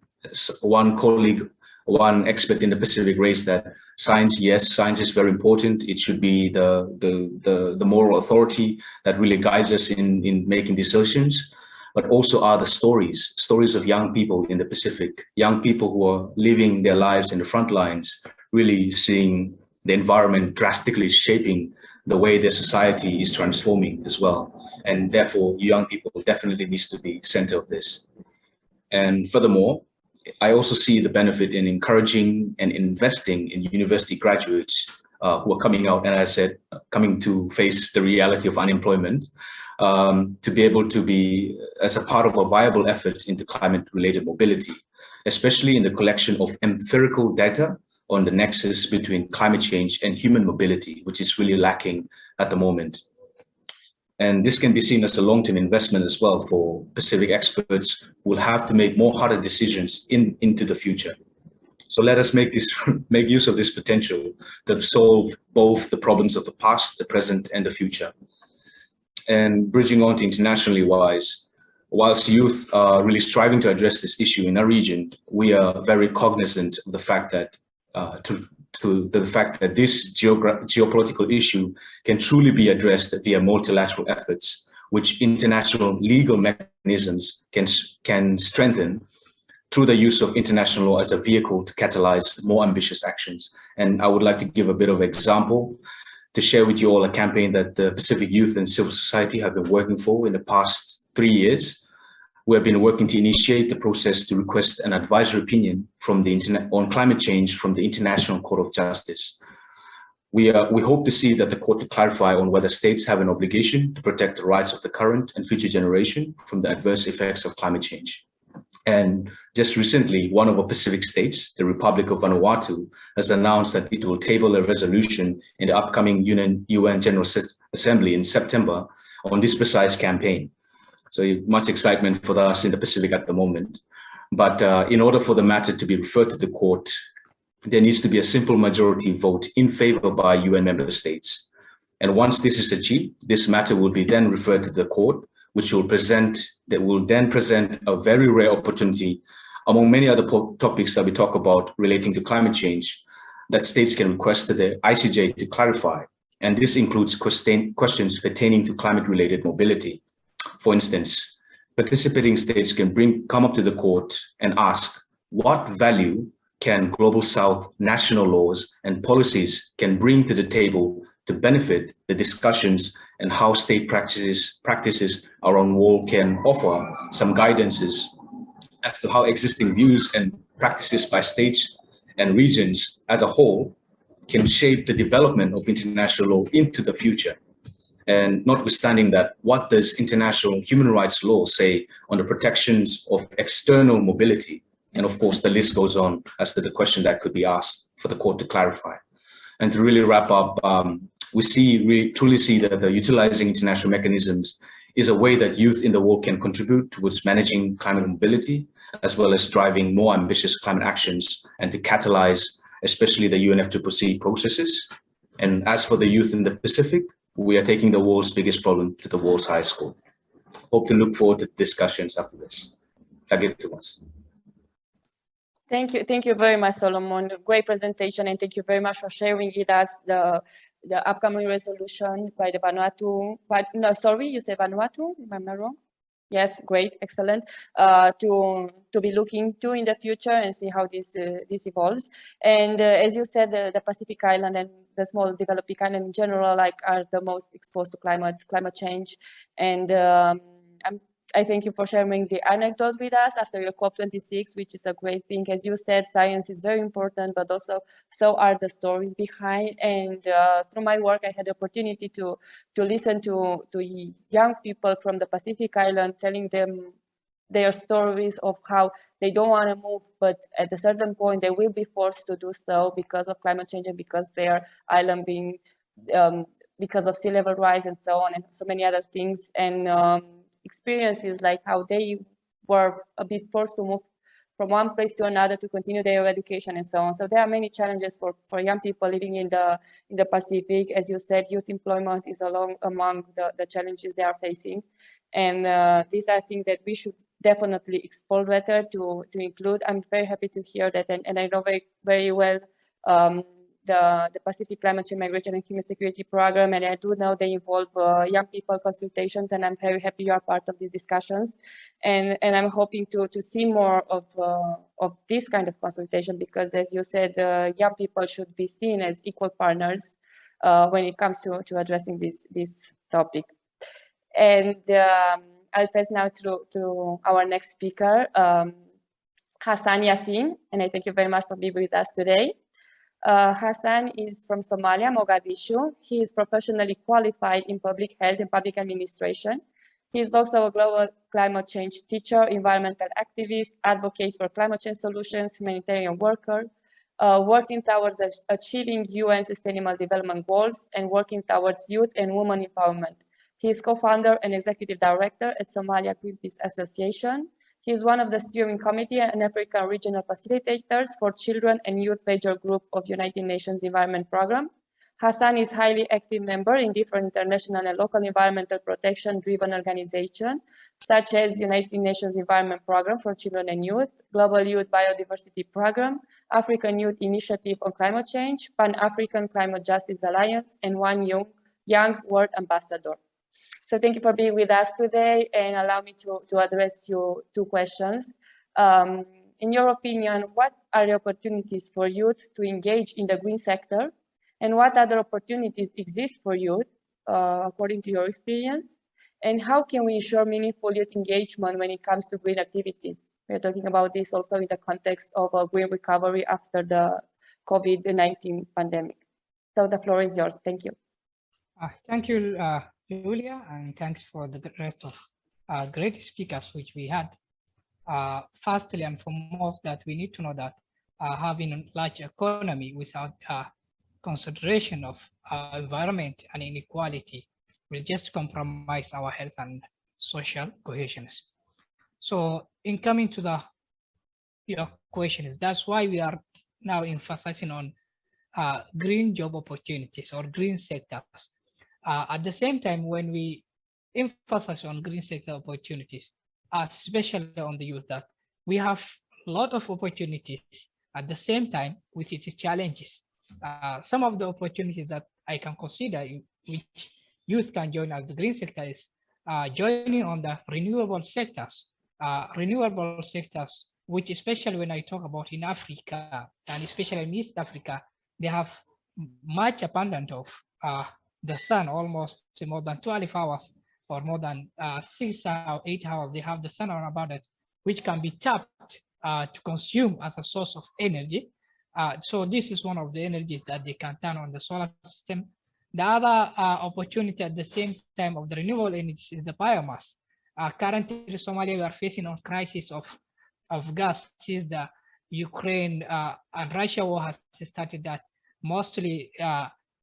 S5: one expert in the Pacific raised that science, yes, science is very important. It should be the moral authority that really guides us in making decisions, but also are the stories of young people in the Pacific, young people who are living their lives in the front lines, really seeing the environment drastically shaping the way their society is transforming as well. And therefore, young people definitely needs to be center of this. And furthermore, I also see the benefit in encouraging and investing in university graduates who are coming out, and as I said, coming to face the reality of unemployment, to be able to be as a part of a viable effort into climate-related mobility, especially in the collection of empirical data on the nexus between climate change and human mobility, which is really lacking at the moment. And this can be seen as a long-term investment as well for Pacific experts who will have to make more harder decisions into the future. So let us make use of this potential to solve both the problems of the past, the present, and the future. And bridging on to internationally wise, whilst youth are really striving to address this issue in our region, we are very cognizant of the fact that this geopolitical issue can truly be addressed via multilateral efforts, which international legal mechanisms can strengthen through the use of international law as a vehicle to catalyze more ambitious actions. And I would like to give a bit of example to share with you all a campaign that the Pacific Youth and Civil Society have been working for in the past 3 years. We have been working to initiate the process to request an advisory opinion from the on climate change from the International Court of Justice. We hope to see that the court to clarify on whether states have an obligation to protect the rights of the current and future generation from the adverse effects of climate change. And just recently, one of our Pacific states, the Republic of Vanuatu, has announced that it will table a resolution in the upcoming UN General Assembly in September on this precise campaign. So much excitement for us in the Pacific at the moment. But in order for the matter to be referred to the court, there needs to be a simple majority vote in favor by UN member states. And once this is achieved, this matter will be then referred to the court, which will then present a very rare opportunity among many other topics that we talk about relating to climate change that states can request to the ICJ to clarify. And this includes questions pertaining to climate-related mobility. For instance, participating states can come up to the court and ask, what value can Global South national laws and policies can bring to the table to benefit the discussions, and how state practices around the world can offer some guidances as to how existing views and practices by states and regions as a whole can shape the development of international law into the future. And notwithstanding that, what does international human rights law say on the protections of external mobility? And of course, the list goes on as to the question that could be asked for the court to clarify. And to really wrap up, we truly see that utilizing international mechanisms is a way that youth in the world can contribute towards managing climate mobility, as well as driving more ambitious climate actions and to catalyze especially the UNFCCC processes. And as for the youth in the Pacific, we are taking the world's biggest problem to the world's highest school. Hope to look forward to discussions after this.
S1: Thank you very much, Solomon. Great presentation, and thank you very much for sharing with us the upcoming resolution by the Vanuatu. But no, sorry, you say Vanuatu? Am I wrong? Yes, great, excellent. To be looking to in the future and see how this evolves. And as you said, the Pacific Island and the small developing island in general, like, are the most exposed to climate change. And I thank you for sharing the anecdote with us after your COP26, which is a great thing. As you said, science is very important, but also so are the stories behind. And through my work, I had the opportunity to listen to young people from the Pacific Island, telling them their stories of how they don't want to move, but at a certain point they will be forced to do so because of climate change and because their island being, because of sea level rise and so on, and so many other things. And experiences like how they were a bit forced to move from one place to another to continue their education and so on. So there are many challenges for young people living in the Pacific. As you said, youth employment is among the challenges they are facing. And these are things that we should definitely explore better to include. I'm very happy to hear that, and I know very well the Pacific Climate Change, Migration and Human Security Program, and I do know they involve young people consultations, and I'm very happy you are part of these discussions. And I'm hoping to see more of this kind of consultation, because as you said, young people should be seen as equal partners when it comes to addressing this topic. And I'll pass now to our next speaker, Hassan Yassin, and I thank you very much for being with us today. Hassan is from Somalia, Mogadishu. He is professionally qualified in public health and public administration. He is also a global climate change teacher, environmental activist, advocate for climate change solutions, humanitarian worker, working towards achieving UN Sustainable Development Goals and working towards youth and women empowerment. He is co-founder and executive director at Somalia Greenpeace Association. He is one of the steering committee and African regional facilitators for children and youth major group of United Nations Environment Program. Hassan is highly active member in different international and local environmental protection driven organizations, such as United Nations Environment Program for Children and Youth, Global Youth Biodiversity Program, African Youth Initiative on Climate Change, Pan-African Climate Justice Alliance, and One Young World Ambassador. So thank you for being with us today, and allow me to address you two questions. In your opinion, what are the opportunities for youth to engage in the green sector? And what other opportunities exist for youth, according to your experience? And how can we ensure meaningful youth engagement when it comes to green activities? We're talking about this also in the context of a green recovery after the COVID-19 pandemic. So the floor is yours. Thank you.
S6: Thank you, Julia, and thanks for the rest of great speakers which we had. Firstly and foremost, that we need to know that having a large economy without consideration of environment and inequality will just compromise our health and social cohesion. So in coming to your questions, that's why we are now emphasizing on green job opportunities or green sectors. At the same time, when we emphasize on green sector opportunities, especially on the youth, that we have a lot of opportunities at the same time with its challenges. Some of the opportunities that I can consider which youth can join as the green sector is joining on the renewable sectors, which especially when I talk about in Africa and especially in East Africa, they have much abundance of the sun, almost more than 12 hours or more than 6 or 8 hours. They have the sun on about it, which can be tapped to consume as a source of energy. So this is one of the energies that they can turn on the solar system. The other opportunity at the same time of the renewable energy is the biomass. Currently in Somalia, we are facing a crisis of gas since the Ukraine and Russia war has started, that mostly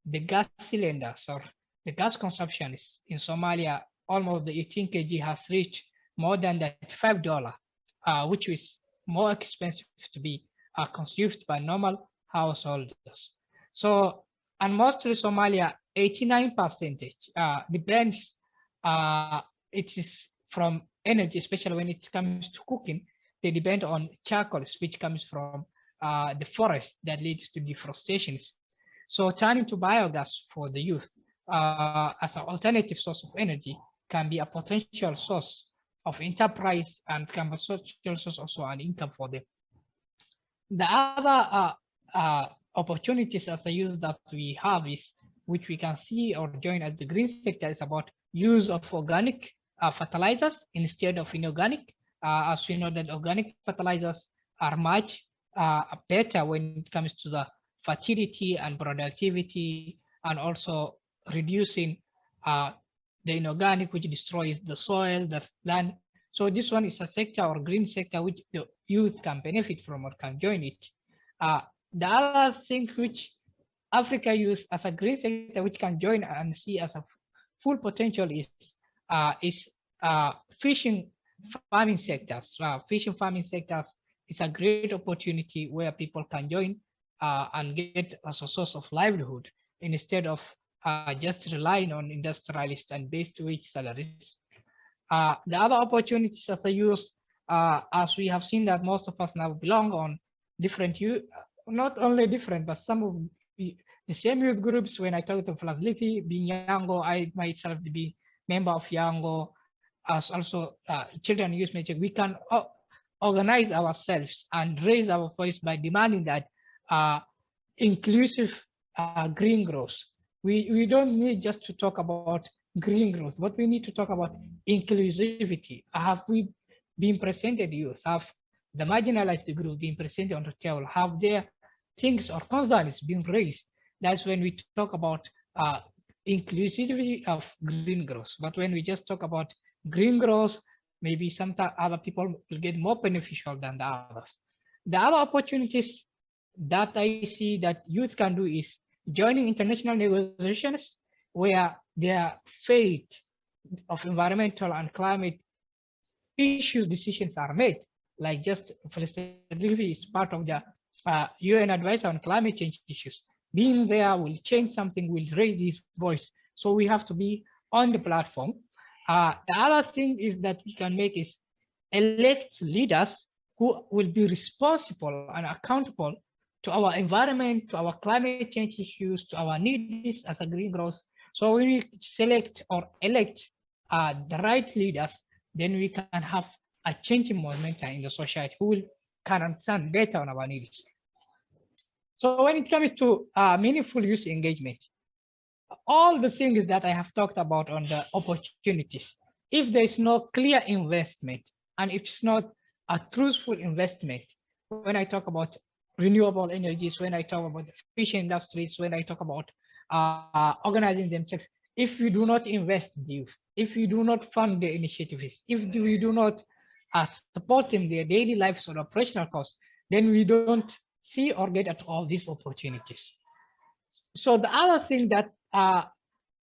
S6: the gas cylinders or the gas consumption is in Somalia, almost the 18 kg has reached more than that $5, which is more expensive to be consumed by normal householders. So, and mostly Somalia, 89% depends, it is from energy, especially when it comes to cooking, they depend on charcoals, which comes from the forest that leads to deforestation. So turning to biogas for the youth as an alternative source of energy can be a potential source of enterprise and can be a social source also an income for them. The other opportunities as the use that we have is, which we can see or join as the green sector, is about use of organic fertilizers instead of inorganic. As we know that organic fertilizers are much better when it comes to the fertility and productivity, and also reducing the inorganic, which destroys the soil, the land. So this one is a sector or green sector which the youth can benefit from or can join it. The other thing which Africa use as a green sector which can join and see as a full potential is fishing farming sectors. Fishing farming sectors is a great opportunity where people can join and get as a source of livelihood instead of just relying on industrialists and based wage salaries. The other opportunities as a youth, as we have seen that most of us now belong on different youth, not only different, but some of the same youth groups. When I talk to Flaslifi, being Yango, I myself be member of Yango, as also children youth major, we can organize ourselves and raise our voice by demanding that inclusive green growth. We don't need just to talk about green growth, but we need to talk about inclusivity. Have we been presented youth? Have the marginalized group been presented on the table? Have their things or concerns been raised? That's when we talk about inclusivity of green growth. But when we just talk about green growth, maybe sometimes other people will get more beneficial than the others. The other opportunities that I see that youth can do is joining international negotiations where their fate of environmental and climate issues decisions are made. Like just Flaslifi is part of the UN advisor on climate change issues. Being there will change something, will raise his voice. So we have to be on the platform. The other thing is that we can make is elect leaders who will be responsible and accountable to our environment, to our climate change issues, to our needs as a green growth. So when we select or elect the right leaders, then we can have a changing momentum in the society who can understand better on our needs. So when it comes to meaningful youth engagement, all the things that I have talked about on the opportunities, if there is no clear investment and it's not a truthful investment, when I talk about renewable energies, when I talk about the fish industries, when I talk about organizing themselves, if we do not invest in youth, if we do not fund the initiatives, if we do not support them their daily lives or operational costs, then we don't see or get at all these opportunities. So the other thing that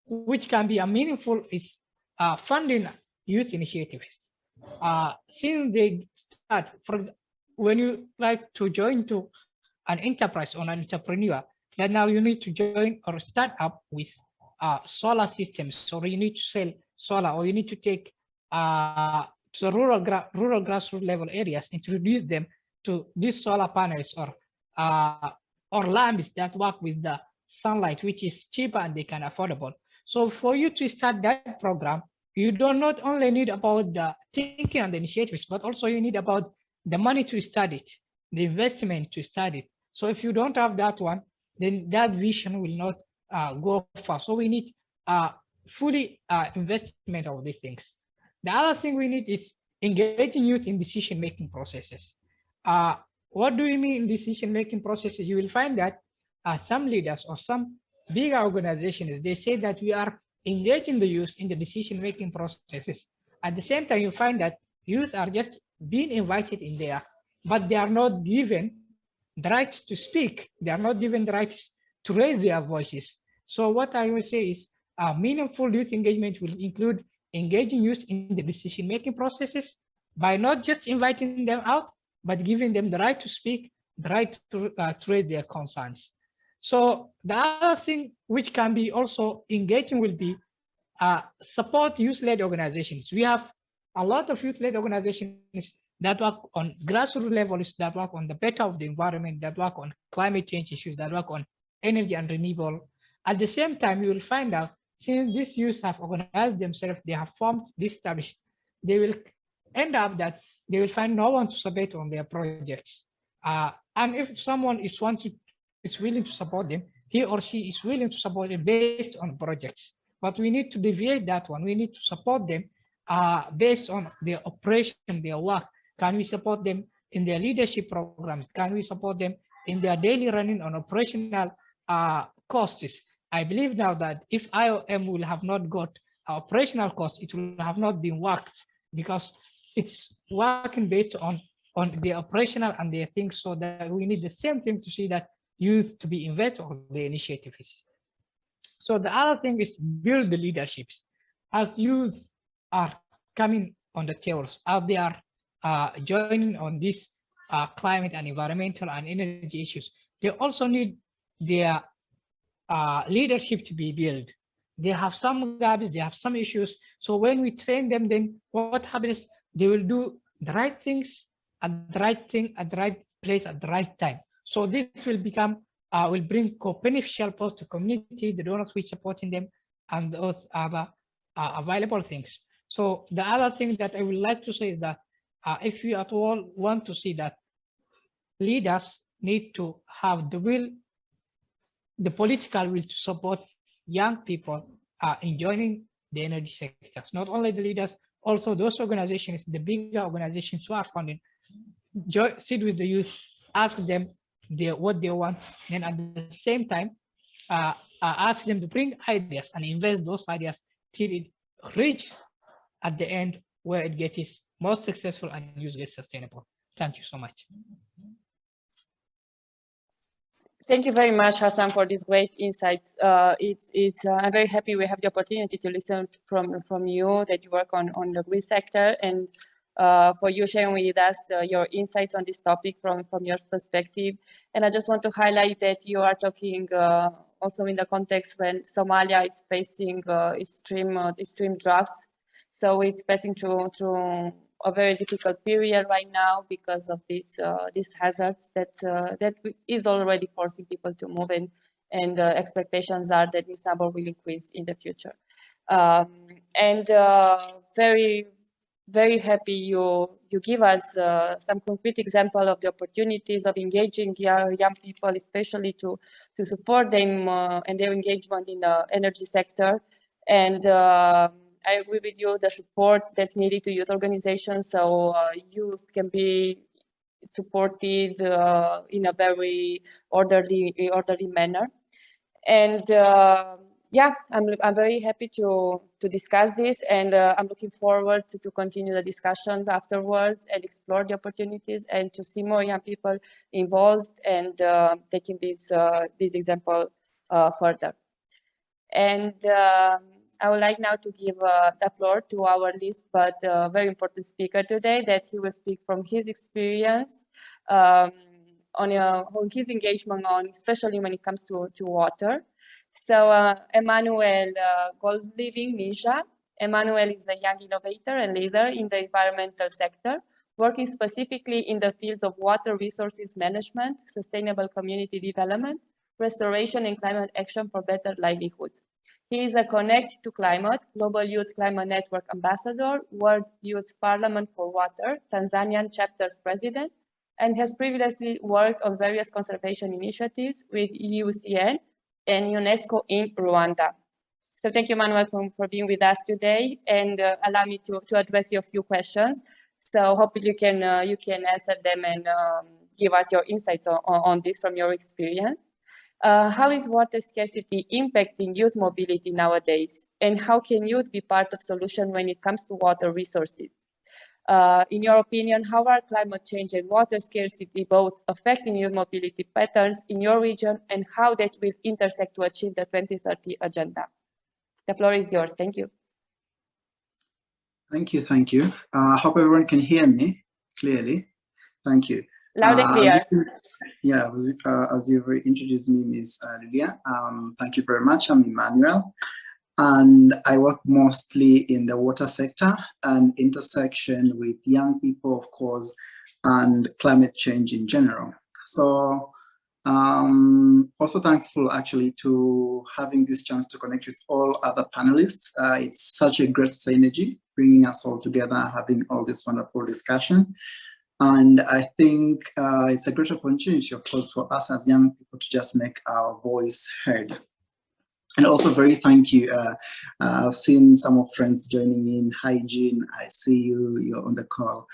S6: which can be a meaningful is funding youth initiatives. Since they start, for example, when you like to join to an enterprise or an entrepreneur, then now you need to join or start up with solar systems, or you need to sell solar, or you need to take to the rural grassroots level areas, introduce them to these solar panels or lamps that work with the sunlight, which is cheaper and they can affordable. So for you to start that program, you do not only need about the thinking and the initiatives, but also you need about the money to start it, the investment to start it. So if you don't have that one, then that vision will not go far. So we need fully investment of these things. The other thing we need is engaging youth in decision-making processes. What do we mean in decision-making processes? You will find that some leaders or some bigger organizations, they say that we are engaging the youth in the decision-making processes. At the same time, you find that youth are just being invited in there, but they are not given the rights to speak. They are not given the rights to raise their voices. So what I will say is meaningful youth engagement will include engaging youth in the decision-making processes by not just inviting them out, but giving them the right to speak, the right to raise their concerns. So the other thing which can be also engaging will be support youth-led organizations. We have a lot of youth-led organizations that work on grassroots levels, that work on the better of the environment, that work on climate change issues, that work on energy and renewable. At the same time, you will find out since these youth have organized themselves, they have formed, established, they will end up that they will find no one to support on their projects. And if someone is willing to support them, he or she is willing to support them based on projects. But we need to deviate that one. We need to support them based on their operation, their work. Can we support them in their leadership programs? Can we support them in their daily running on operational costs? I believe now that if IOM will have not got operational costs, it will have not been worked because it's working based on the operational and their things. So that we need the same thing to see that youth to be invested on the initiatives. So the other thing is build the leaderships. As youth are coming on the tables, as they are joining on this climate and environmental and energy issues, they also need their leadership to be built. They have some gaps, they have some issues. So when we train them, then what happens? They will do the right things at the right thing at the right place at the right time. So this will become will bring co-beneficial post to community, the donors which supporting them, and those other available things. So the other thing that I would like to say is that if you at all want to see that leaders need to have the will, the political will to support young people in joining the energy sectors. Not only the leaders, also those organizations, the bigger organizations who are funding, sit with the youth, ask them what they want, and at the same time, ask them to bring ideas and invest those ideas till it reaches at the end where it gets most successful and use gets sustainable. Thank you so much.
S1: Thank you very much, Hassan, for this great insights. I'm very happy we have the opportunity to listen from you that you work on the green sector, and for you sharing with us your insights on this topic from your perspective. And I just want to highlight that you are talking also in the context when Somalia is facing extreme droughts. So it's passing through a very difficult period right now because of these hazards that is already forcing people to move in, and expectations are that this number will increase in the future. Very happy you give us some concrete example of the opportunities of engaging young people, especially to support them and their engagement in the energy sector. And I agree with you, the support that's needed to youth organizations, so youth can be supported in a very orderly manner. And yeah, I'm very happy to discuss this, and I'm looking forward to continue the discussions afterwards and explore the opportunities and to see more young people involved and taking this example further. And I would like now to give the floor to our least but very important speaker today, that he will speak from his experience on his engagement on, especially when it comes to water. So Emmanuel Goldliving Misha, Emmanuel is a young innovator and leader in the environmental sector, working specifically in the fields of water resources management, sustainable community development, restoration, and climate action for better livelihoods. He is a Connect to Climate, Global Youth Climate Network Ambassador, World Youth Parliament for Water, Tanzanian chapter's president, and has previously worked on various conservation initiatives with UCN and UNESCO in Rwanda. So thank you, Manuel, for being with us today, and allow me to address your few questions. So hopefully you can answer them and give us your insights on this from your experience. How is water scarcity impacting youth mobility nowadays? And how can youth be part of solution when it comes to water resources? In your opinion, how are climate change and water scarcity both affecting youth mobility patterns in your region, and how that will intersect to achieve the 2030 agenda? The floor is yours. Thank you.
S7: Thank you. I hope everyone can hear me clearly. Thank you.
S1: Loud and clear.
S7: As you've introduced me, Ms. Lilia, thank you very much. I'm Emmanuel, and I work mostly in the water sector and intersection with young people, of course, and climate change in general. So also thankful actually to having this chance to connect with all other panelists. It's such a great synergy, bringing us all together, having all this wonderful discussion. And I think it's a great opportunity, of course, for us as young people to just make our voice heard. And also very thank you. I've seen some of friends joining in. Hi, Jean, I see you, you're on the call.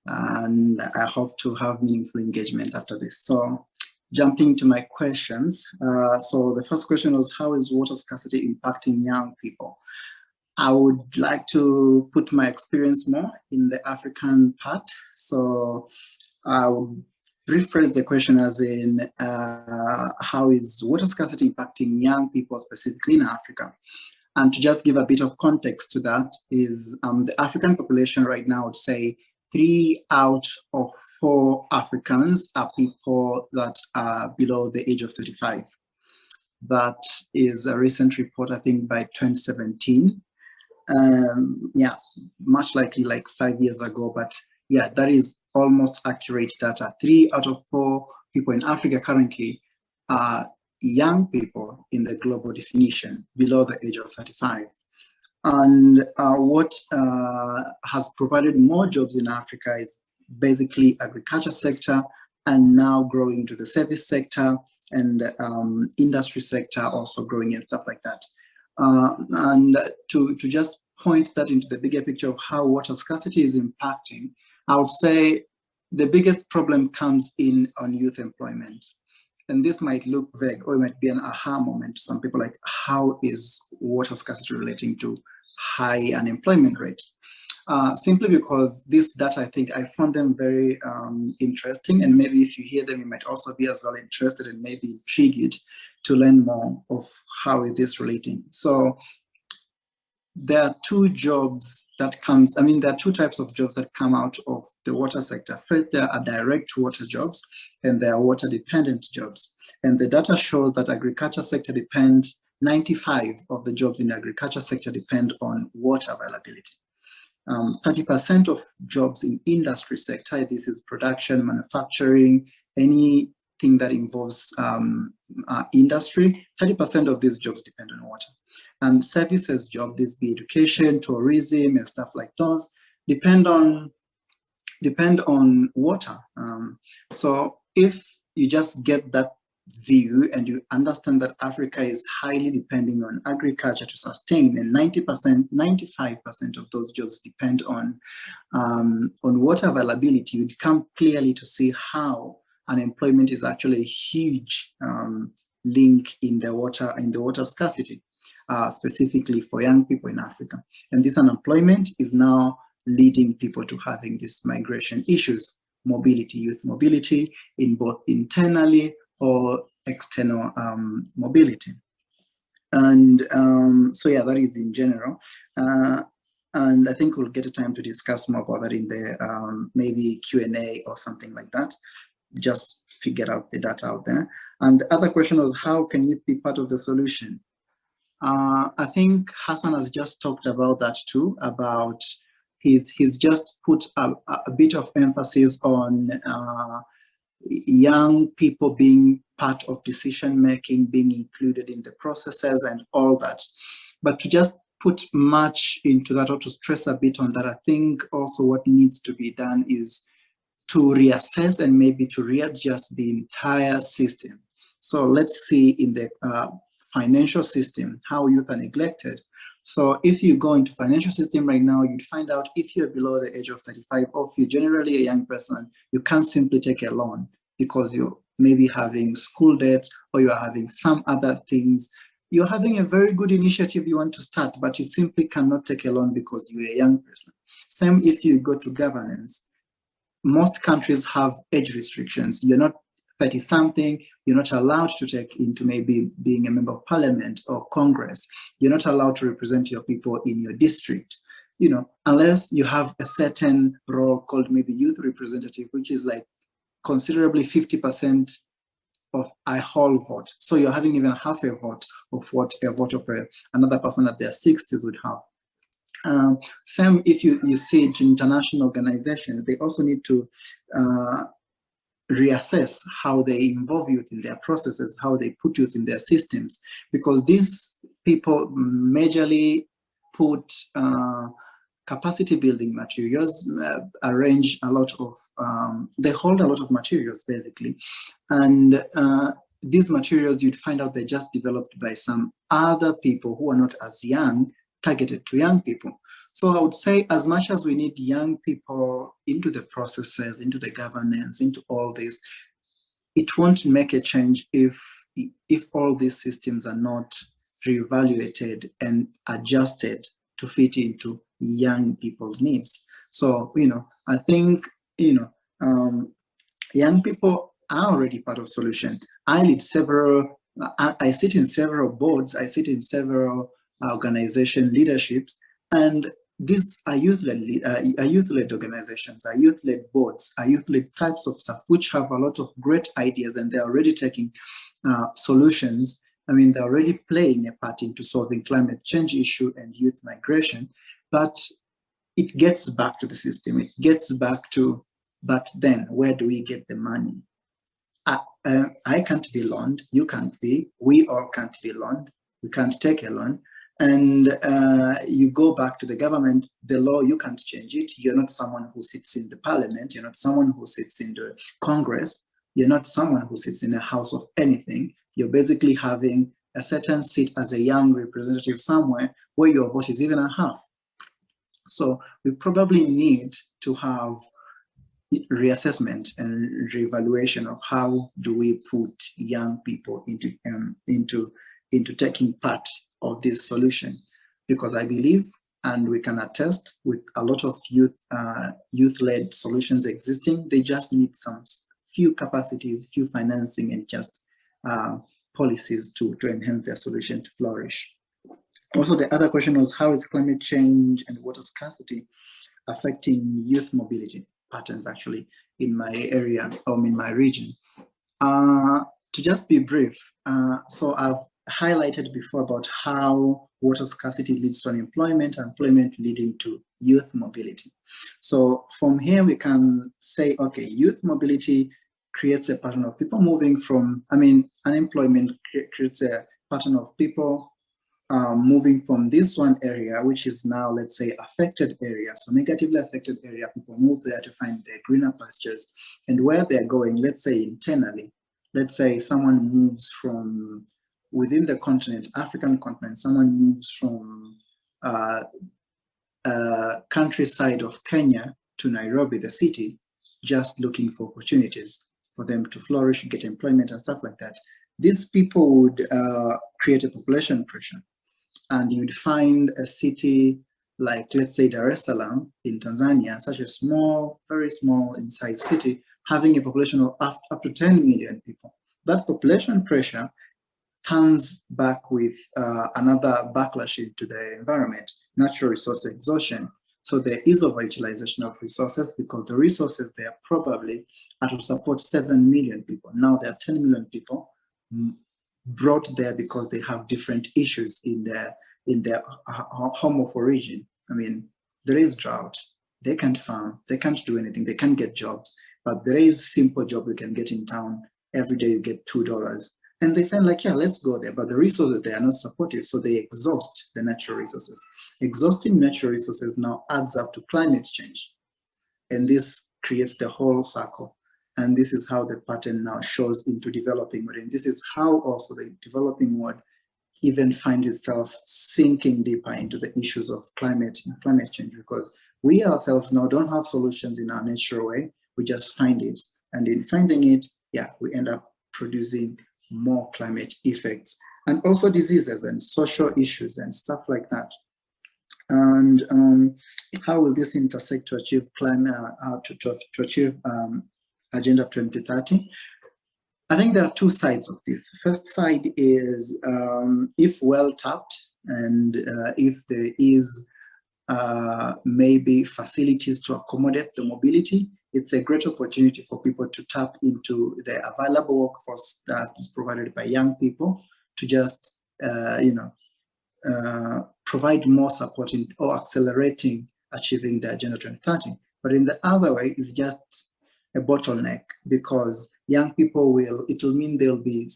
S7: And I hope to have meaningful engagement after this. So jumping to my questions. So the first question was, how is water scarcity impacting young people? I would like to put my experience more in the African part. So I would rephrase the question as in, how is water scarcity impacting young people specifically in Africa? And to just give a bit of context to that is the African population right now would say 3 out of 4 Africans are people that are below the age of 35. That is a recent report, I think, by 2017. Much likely like 5 years ago, but yeah, that is almost accurate data. 3 out of 4 people in Africa currently are young people in the global definition, below the age of 35. And what has provided more jobs in Africa is basically agriculture sector, and now growing into the service sector and industry sector also growing and stuff like that. And to just point that into the bigger picture of how water scarcity is impacting, I would say the biggest problem comes in on youth employment. And this might look vague, or it might be an aha moment to some people, like, how is water scarcity relating to high unemployment rate? Simply because this data, I think I found them very interesting, and maybe if you hear them, you might also be as well interested and maybe intrigued to learn more of how it is relating. So there are 2 jobs that comes, there are 2 types of jobs that come out of the water sector. First, there are direct water jobs, and there are water dependent jobs. And the data shows that agriculture sector 95 of the jobs in the agriculture sector depend on water availability. 30% of jobs in industry sector, this is production, manufacturing, anything that involves industry, 30% of these jobs depend on water. And services job, this be education, tourism, and stuff like those, depend on water. So if you just get that view and you understand that Africa is highly depending on agriculture to sustain, and 95% of those jobs depend on water availability, you come clearly to see how unemployment is actually a huge link in the water scarcity, specifically for young people in Africa. And this unemployment is now leading people to having these migration issues, mobility, youth mobility, in both internally or external mobility. And so yeah, that is in general. And I think we'll get a time to discuss more about that in the maybe Q&A or something like that. Just figure out the data out there. And the other question was, how can youth be part of the solution? I think Hassan has just talked about that too, about he's just put a bit of emphasis on young people being part of decision making, being included in the processes and all that. But to just put much into that, or to stress a bit on that, I think also what needs to be done is to reassess and maybe to readjust the entire system. So let's see in the financial system how youth are neglected. So if you go into financial system right now, you'd find out if you're below the age of 35, or if you're generally a young person, you can't simply take a loan because you're maybe having school debts or you're having some other things. You're having a very good initiative you want to start, but you simply cannot take a loan because you're a young person. Same if you go to governance. Most countries have age restrictions. You're not 30-something, you're not allowed to take into maybe being a member of parliament or Congress. You're not allowed to represent your people in your district, you know, unless you have a certain role called maybe youth representative, which is like considerably 50% of a whole vote. So you're having even half a vote of what a vote of another person at their 60s would have. Same if you see international organizations, they also need to reassess how they involve youth in their processes, how they put youth in their systems, because these people majorly put capacity building materials, arrange a lot of, they hold a lot of materials basically. And these materials, you'd find out they're just developed by some other people who are not as young, targeted to young people. So I would say, as much as we need young people into the processes, into the governance, into all this, it won't make a change if all these systems are not reevaluated and adjusted to fit into young people's needs. So, you know, I think, you know, young people are already part of solution. I lead several, I sit in several boards, I sit in several organization leaderships, and these are youth-led organizations, are youth-led boards, are youth-led types of stuff, which have a lot of great ideas, and they're already taking solutions. I mean, they're already playing a part into solving climate change issue and youth migration, but it gets back to the system. It gets back to, but then where do we get the money? I can't be loaned, you can't be, we all can't be loaned, we can't take a loan. And you go back to the government, the law, you can't change it. You're not someone who sits in the parliament. You're not someone who sits in the Congress. You're not someone who sits in a house of anything. You're basically having a certain seat as a young representative somewhere where your vote is even a half. So we probably need to have reassessment and reevaluation of how do we put young people into taking part of this solution, because I believe, and we can attest, with a lot of youth-led solutions existing, they just need some few capacities, few financing, and just policies to enhance their solution to flourish. Also, the other question was, how is climate change and water scarcity affecting youth mobility patterns actually in my area or in my region? To just be brief, so I've highlighted before about how water scarcity leads to unemployment, employment leading to youth mobility. So from here we can say, okay, youth mobility creates a pattern of people moving from, I mean, unemployment creates a pattern of people moving from this one area, which is now, let's say, affected area. So negatively affected area, people move there to find their greener pastures. And where they're going, let's say internally, let's say someone moves from within the continent, African continent, someone moves from countryside of Kenya to Nairobi, the city, just looking for opportunities for them to flourish, get employment and stuff like that. These people would create a population pressure. And you'd find a city like, let's say, Dar es Salaam in Tanzania, such a small, very small inside city, having a population of up to 10 million people. That population pressure turns back with another backlash into the environment, natural resource exhaustion. So there is overutilization of resources, because the resources there probably are to support 7 million people. Now there are 10 million people. brought there because they have different issues in their home of origin. I mean, there is drought, they can't farm, they can't do anything, they can't get jobs, but there is simple job you can get in town. Every day you get $2. And they find like, yeah, let's go there. But the resources, they are not supportive. So they exhaust the natural resources. Exhausting natural resources now adds up to climate change. And this creates the whole circle. And this is how the pattern now shows into developing world. And this is how also the developing world even finds itself sinking deeper into the issues of climate and climate change, because we ourselves now don't have solutions in our natural way. We just find it. And in finding it, yeah, we end up producing more climate effects and also diseases and social issues and stuff like that. And how will this intersect to achieve climate, to achieve Agenda 2030? I think there are two sides of this. First side is if well tapped and if there is maybe facilities to accommodate the mobility, it's a great opportunity for people to tap into the available workforce that is provided by young people to just, provide more support in, or accelerating achieving the Agenda 2030. But in the other way, it's just a bottleneck, because young people it will mean there'll be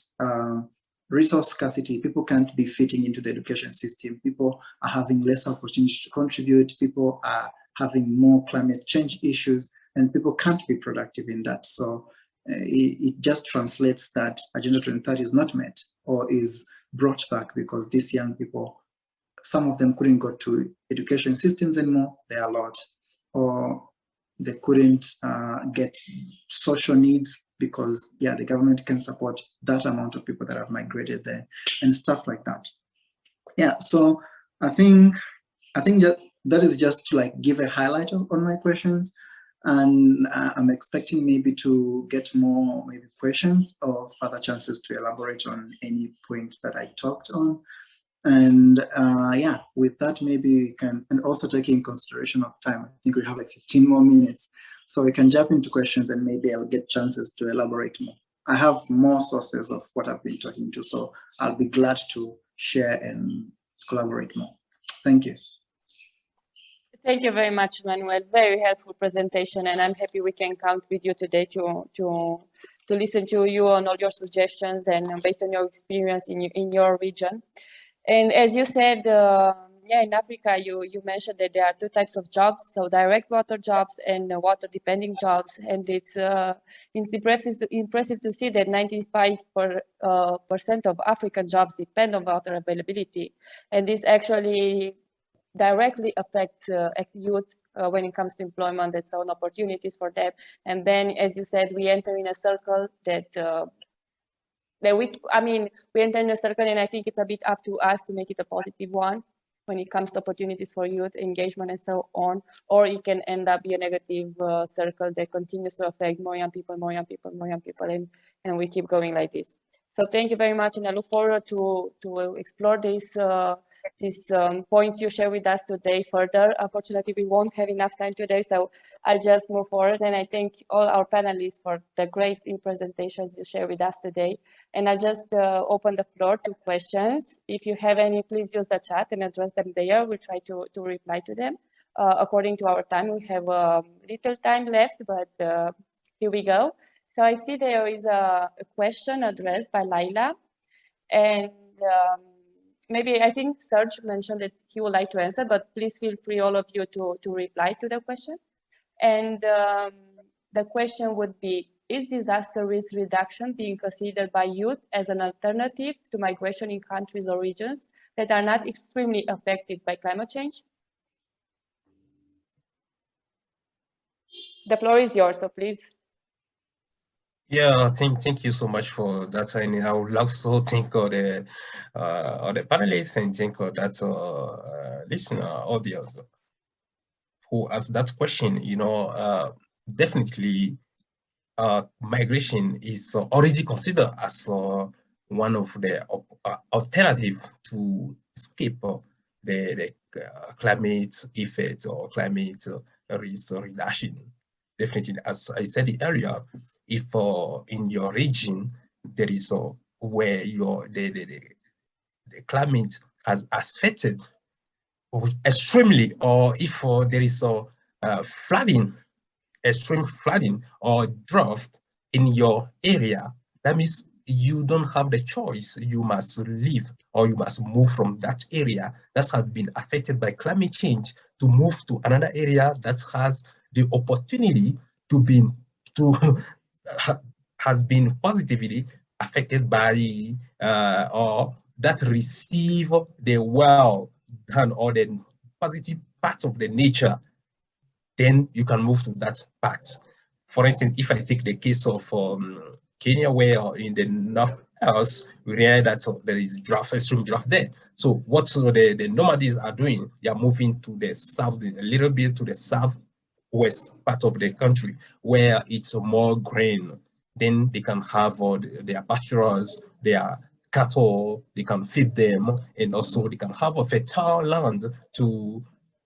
S7: resource scarcity. People can't be fitting into the education system. People are having less opportunities to contribute. People are having more climate change issues, and people can't be productive in that. So it just translates that Agenda 2030 is not met or is brought back because these young people, some of them couldn't go to education systems anymore. They are a lot, or they couldn't get social needs because, yeah, the government can support that amount of people that have migrated there and stuff like that. Yeah, so I think that is just to like give a highlight on my questions. And I'm expecting maybe to get more maybe questions or further chances to elaborate on any points that I talked on. And yeah, with that, maybe we can, and also taking consideration of time, I think we have like 15 more minutes. So we can jump into questions and maybe I'll get chances to elaborate more. I have more sources of what I've been talking to, so I'll be glad to share and collaborate more. Thank you.
S1: Thank you very much, Manuel. Very helpful presentation, and I'm happy we can count with you today to listen to you on all your suggestions and based on your experience in your region. And as you said, yeah, in Africa, you mentioned that there are two types of jobs, so direct water jobs and water-depending jobs. And it's impressive to see that 95% of African jobs depend on water availability, and this actually directly affects youth when it comes to employment and so on, opportunities for them. And then, as you said, we enter in a circle that we enter in a circle, and I think it's a bit up to us to make it a positive one when it comes to opportunities for youth engagement and so on, or it can end up be a negative circle that continues to affect more young people, and we keep going like this. So thank you very much, and I look forward to explore these points you share with us today further. Unfortunately, we won't have enough time today, so I'll just move forward. And I thank all our panelists for the great presentations you share with us today. And I'll just open the floor to questions. If you have any, please use the chat and address them there. We'll try to reply to them according to our time. We have little time left, but here we go. So I see there is a question addressed by Laila, and maybe I think Serge mentioned that he would like to answer, but please feel free, all of you, to reply to the question. And the question would be, is disaster risk reduction being considered by youth as an alternative to migration in countries or regions that are not extremely affected by climate change? The floor is yours, so please.
S4: Yeah, thank you so much for that. And I would also thank all the panelists and thank that listener audience who asked that question. You know, definitely migration is already considered as one of the alternative to escape the climate effect or climate risk reduction. Definitely, as I said earlier, if in your region there is where the climate has affected extremely, or if there is a flooding, extreme flooding or drought in your area, that means you don't have the choice. You must leave or you must move from that area that has been affected by climate change to move to another area that has the opportunity has been positively affected by or that receive the well done or the positive part of the nature, then you can move to that part. For instance, if I take the case of Kenya, where in the north we realize that there is extreme drought there. So what the nomadies are doing, they are moving to the south, a little bit to the southwest part of the country, where it's more grain. Then they can have their pasturage, their cattle, they can feed them, and also they can have a fertile land to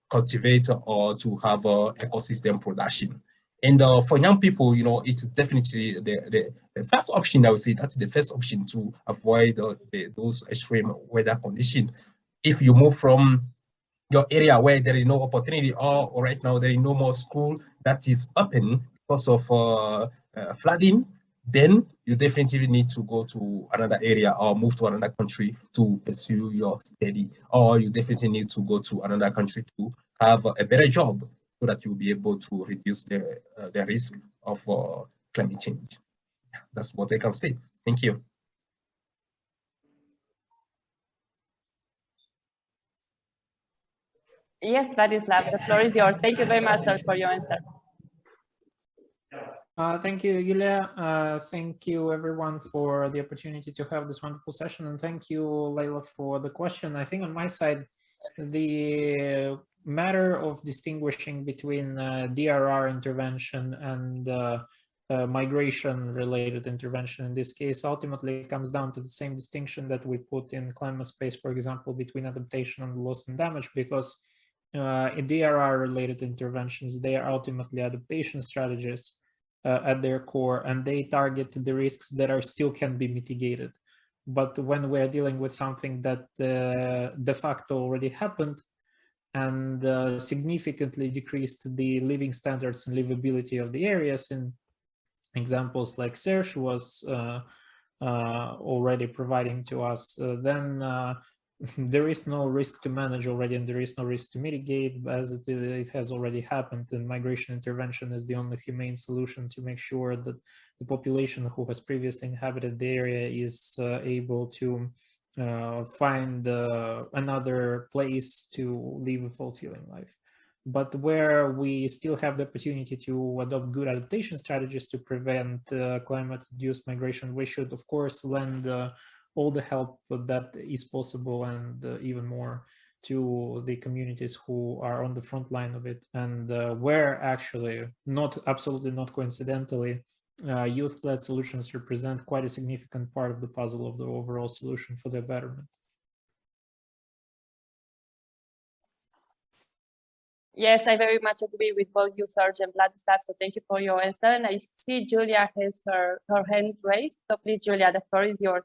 S4: cultivate or to have ecosystem production. And for young people, it's definitely the first option. I would say that's the first option to avoid those extreme weather conditions. If you move from your area where there is no opportunity, or right now there is no more school that is open because of flooding, then you definitely need to go to another area or move to another country to pursue your study, or you definitely need to go to another country to have a better job so that you'll be able to reduce the risk of climate change. That's what I can say. Thank you.
S1: Yes, Vladislav, the floor is yours. Thank you very much, Serge, for your answer.
S3: Thank you, Yulia. Thank you, everyone, for the opportunity to have this wonderful session. And thank you, Leila, for the question. I think on my side, the matter of distinguishing between DRR intervention and migration-related intervention in this case ultimately comes down to the same distinction that we put in climate space, for example, between adaptation and loss and damage, because in DRR-related interventions, they are ultimately adaptation strategies at their core, and they target the risks that are still can be mitigated. But when we're dealing with something that de facto already happened and significantly decreased the living standards and livability of the areas, in examples like Serge was already providing to us, then there is no risk to manage already, and there is no risk to mitigate, as it has already happened. And migration intervention is the only humane solution to make sure that the population who has previously inhabited the area is able to find another place to live a fulfilling life. But where we still have the opportunity to adopt good adaptation strategies to prevent climate-induced migration, we should, of course, lend all the help that is possible and even more to the communities who are on the front line of it, and where actually, absolutely not coincidentally, youth-led solutions represent quite a significant part of the puzzle of the overall solution for the betterment.
S1: Yes, I very much agree with both you, Serge and Vladislav, so thank you for your answer. And I see Julia has her hand raised, so please, Julia, the floor is yours.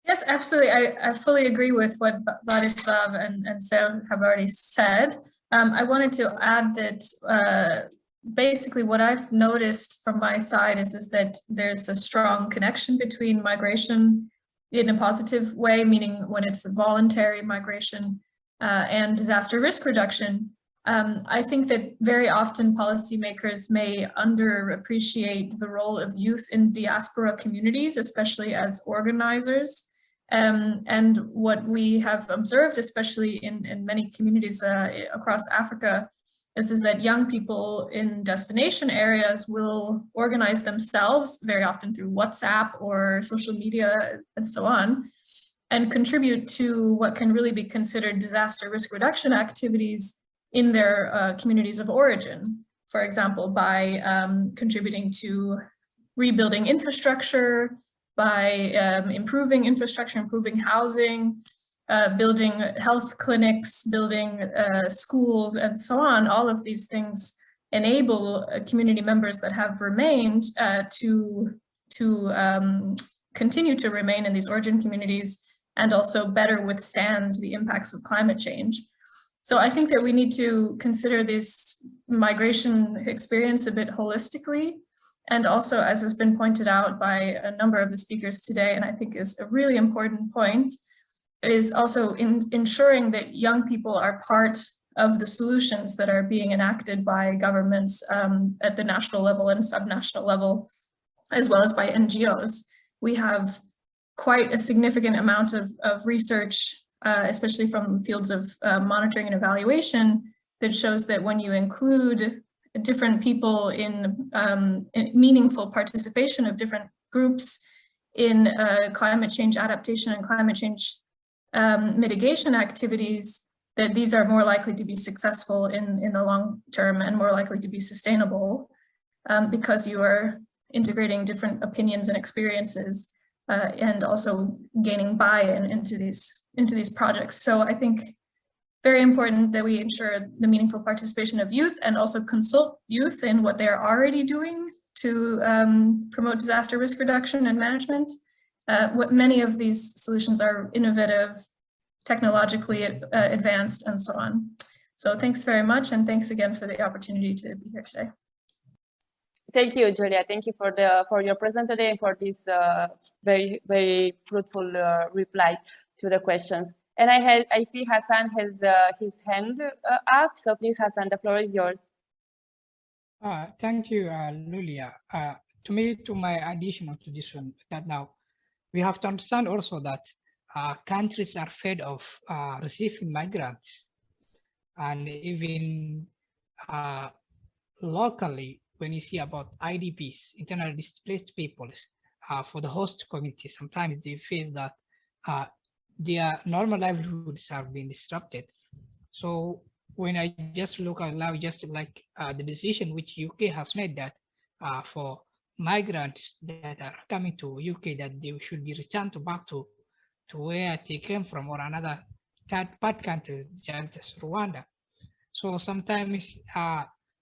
S2: Yes, absolutely. I fully agree with what Vladislav and Sarah have already said. I wanted to add that basically what I've noticed from my side is that there's a strong connection between migration in a positive way, meaning when it's a voluntary migration, and disaster risk reduction. I think that very often policymakers may underappreciate the role of youth in diaspora communities, especially as organizers. And what we have observed, especially in many communities across Africa, is that young people in destination areas will organize themselves, very often through WhatsApp or social media and so on, and contribute to what can really be considered disaster risk reduction activities in their communities of origin. For example, by contributing to rebuilding infrastructure, by improving infrastructure, improving housing, building health clinics, building schools, and so on. All of these things enable community members that have remained to continue to remain in these origin communities and also better withstand the impacts of climate change. So I think that we need to consider this migration experience a bit holistically. And also, as has been pointed out by a number of the speakers today, and I think is a really important point, is also ensuring that young people are part of the solutions that are being enacted by governments at the national level and subnational level, as well as by NGOs. We have quite a significant amount of research, especially from fields of monitoring and evaluation, that shows that when you include different people in meaningful participation of different groups in climate change adaptation and climate change mitigation activities, that these are more likely to be successful in the long term and more likely to be sustainable because you are integrating different opinions and experiences and also gaining buy-in into these projects. So I think very important that we ensure the meaningful participation of youth and also consult youth in what they're already doing to promote disaster risk reduction and management. What many of these solutions are innovative, technologically advanced, and so on. So thanks very much, and thanks again for the opportunity to be here today.
S1: Thank you, Julia. Thank you for your presence today and for this very, very fruitful reply to the questions. And I see Hassan has his hand up, so please, Hassan, the floor is yours.
S6: Thank you, Lulia. To my addition to this one, that now we have to understand also that countries are fed of receiving migrants, and even locally, when you see about IDPs, internally displaced peoples, for the host community, sometimes they feel that their normal livelihoods are being disrupted. So when I just look at now, just like the decision which UK has made that for migrants that are coming to UK, that they should be returned back to where they came from, or another third country, such as Rwanda. So sometimes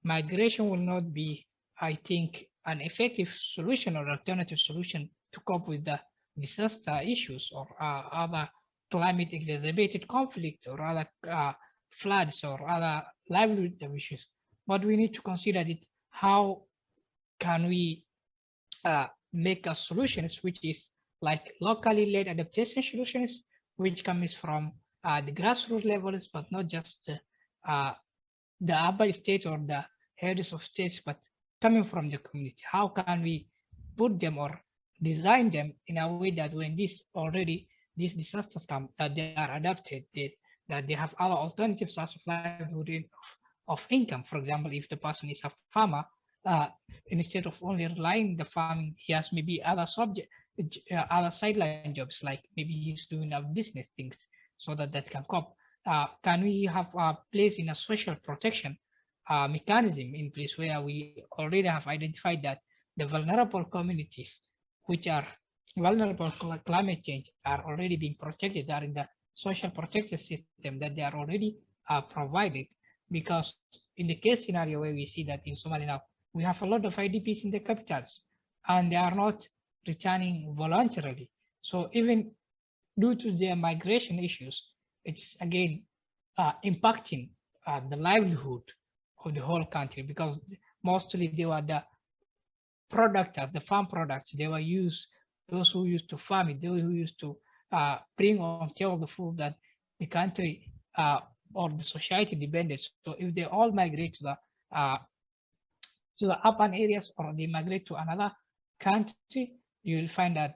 S6: migration will not be, I think, an effective solution or alternative solution to cope with the disaster issues or other climate exacerbated conflict or other floods or other livelihood issues. But we need to consider it, how can we make a solutions which is like locally led adaptation solutions, which comes from the grassroots levels, but not just the urban state or the heads of states, but coming from the community. How can we put them or design them in a way that when these disasters come, that they are adapted, that they have other alternatives as of livelihood of income. For example, if the person is a farmer, instead of only relying the farming, he has maybe other other sideline jobs, like maybe he's doing a business things, so that can cope. Can we have a place in a social protection mechanism in place where we already have identified that the vulnerable communities which are vulnerable to climate change are already being protected, are in the social protective system, that they are already provided? Because in the case scenario where we see that in Somalia now, we have a lot of IDPs in the capitals and they are not returning voluntarily. So even due to their migration issues, it's again impacting the livelihood of the whole country, because mostly they were the products, the farm products, they were used, those who used to farm it, those who used to bring on table the food that the country or the society depended. So if they all migrate to the urban areas, or they migrate to another country, you will find that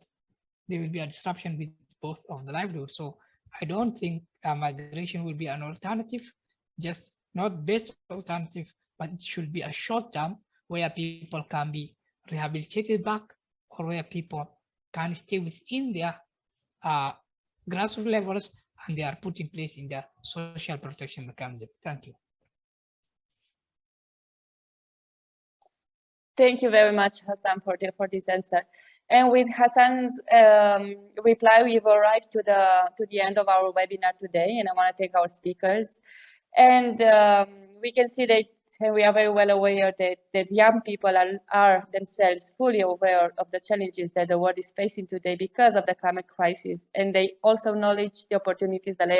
S6: there will be a disruption with both of the livelihood. So I don't think migration will be an alternative, just not best alternative, but it should be a short term where people can be rehabilitated back, or where people can stay within their grassroots levels and they are put in place in the social protection mechanism. Thank you.
S1: Thank you very much, Hassan, for this answer. And with Hassan's reply, we've arrived to the end of our webinar today, and I want to thank our speakers. And we can see that And we are very well aware that young people are themselves fully aware of the challenges that the world is facing today because of the climate crisis. And they also acknowledge the opportunities that lay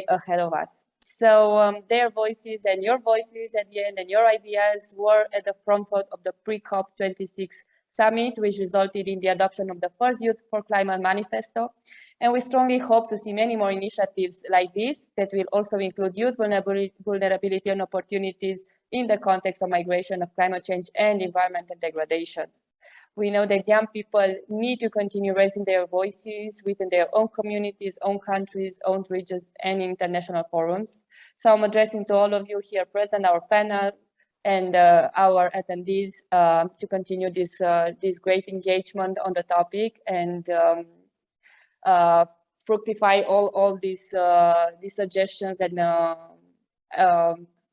S1: ahead of us. So their voices and your voices at the end and your ideas were at the front foot of the pre-COP26 summit, which resulted in the adoption of the first Youth for Climate Manifesto. And we strongly hope to see many more initiatives like this that will also include youth vulnerability and opportunities in the context of migration, of climate change and environmental degradation. We know that young people need to continue raising their voices within their own communities, own countries, own regions, and international forums. So I'm addressing to all of you here present, our panel, and our attendees to continue this great engagement on the topic and fructify all these suggestions and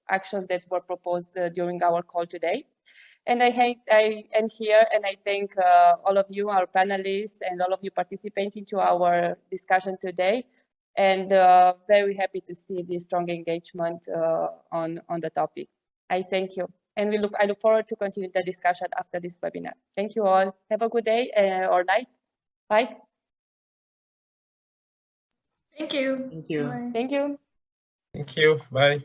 S1: actions that were proposed during our call today. And I end here, and I thank all of you, our panelists, and all of you participating to our discussion today. And very happy to see this strong engagement on the topic. I thank you. And I look forward to continue the discussion after this webinar. Thank you all. Have a good day or night. Bye.
S2: Thank you.
S3: Thank you.
S2: Bye.
S1: Thank you.
S4: Thank you. Bye.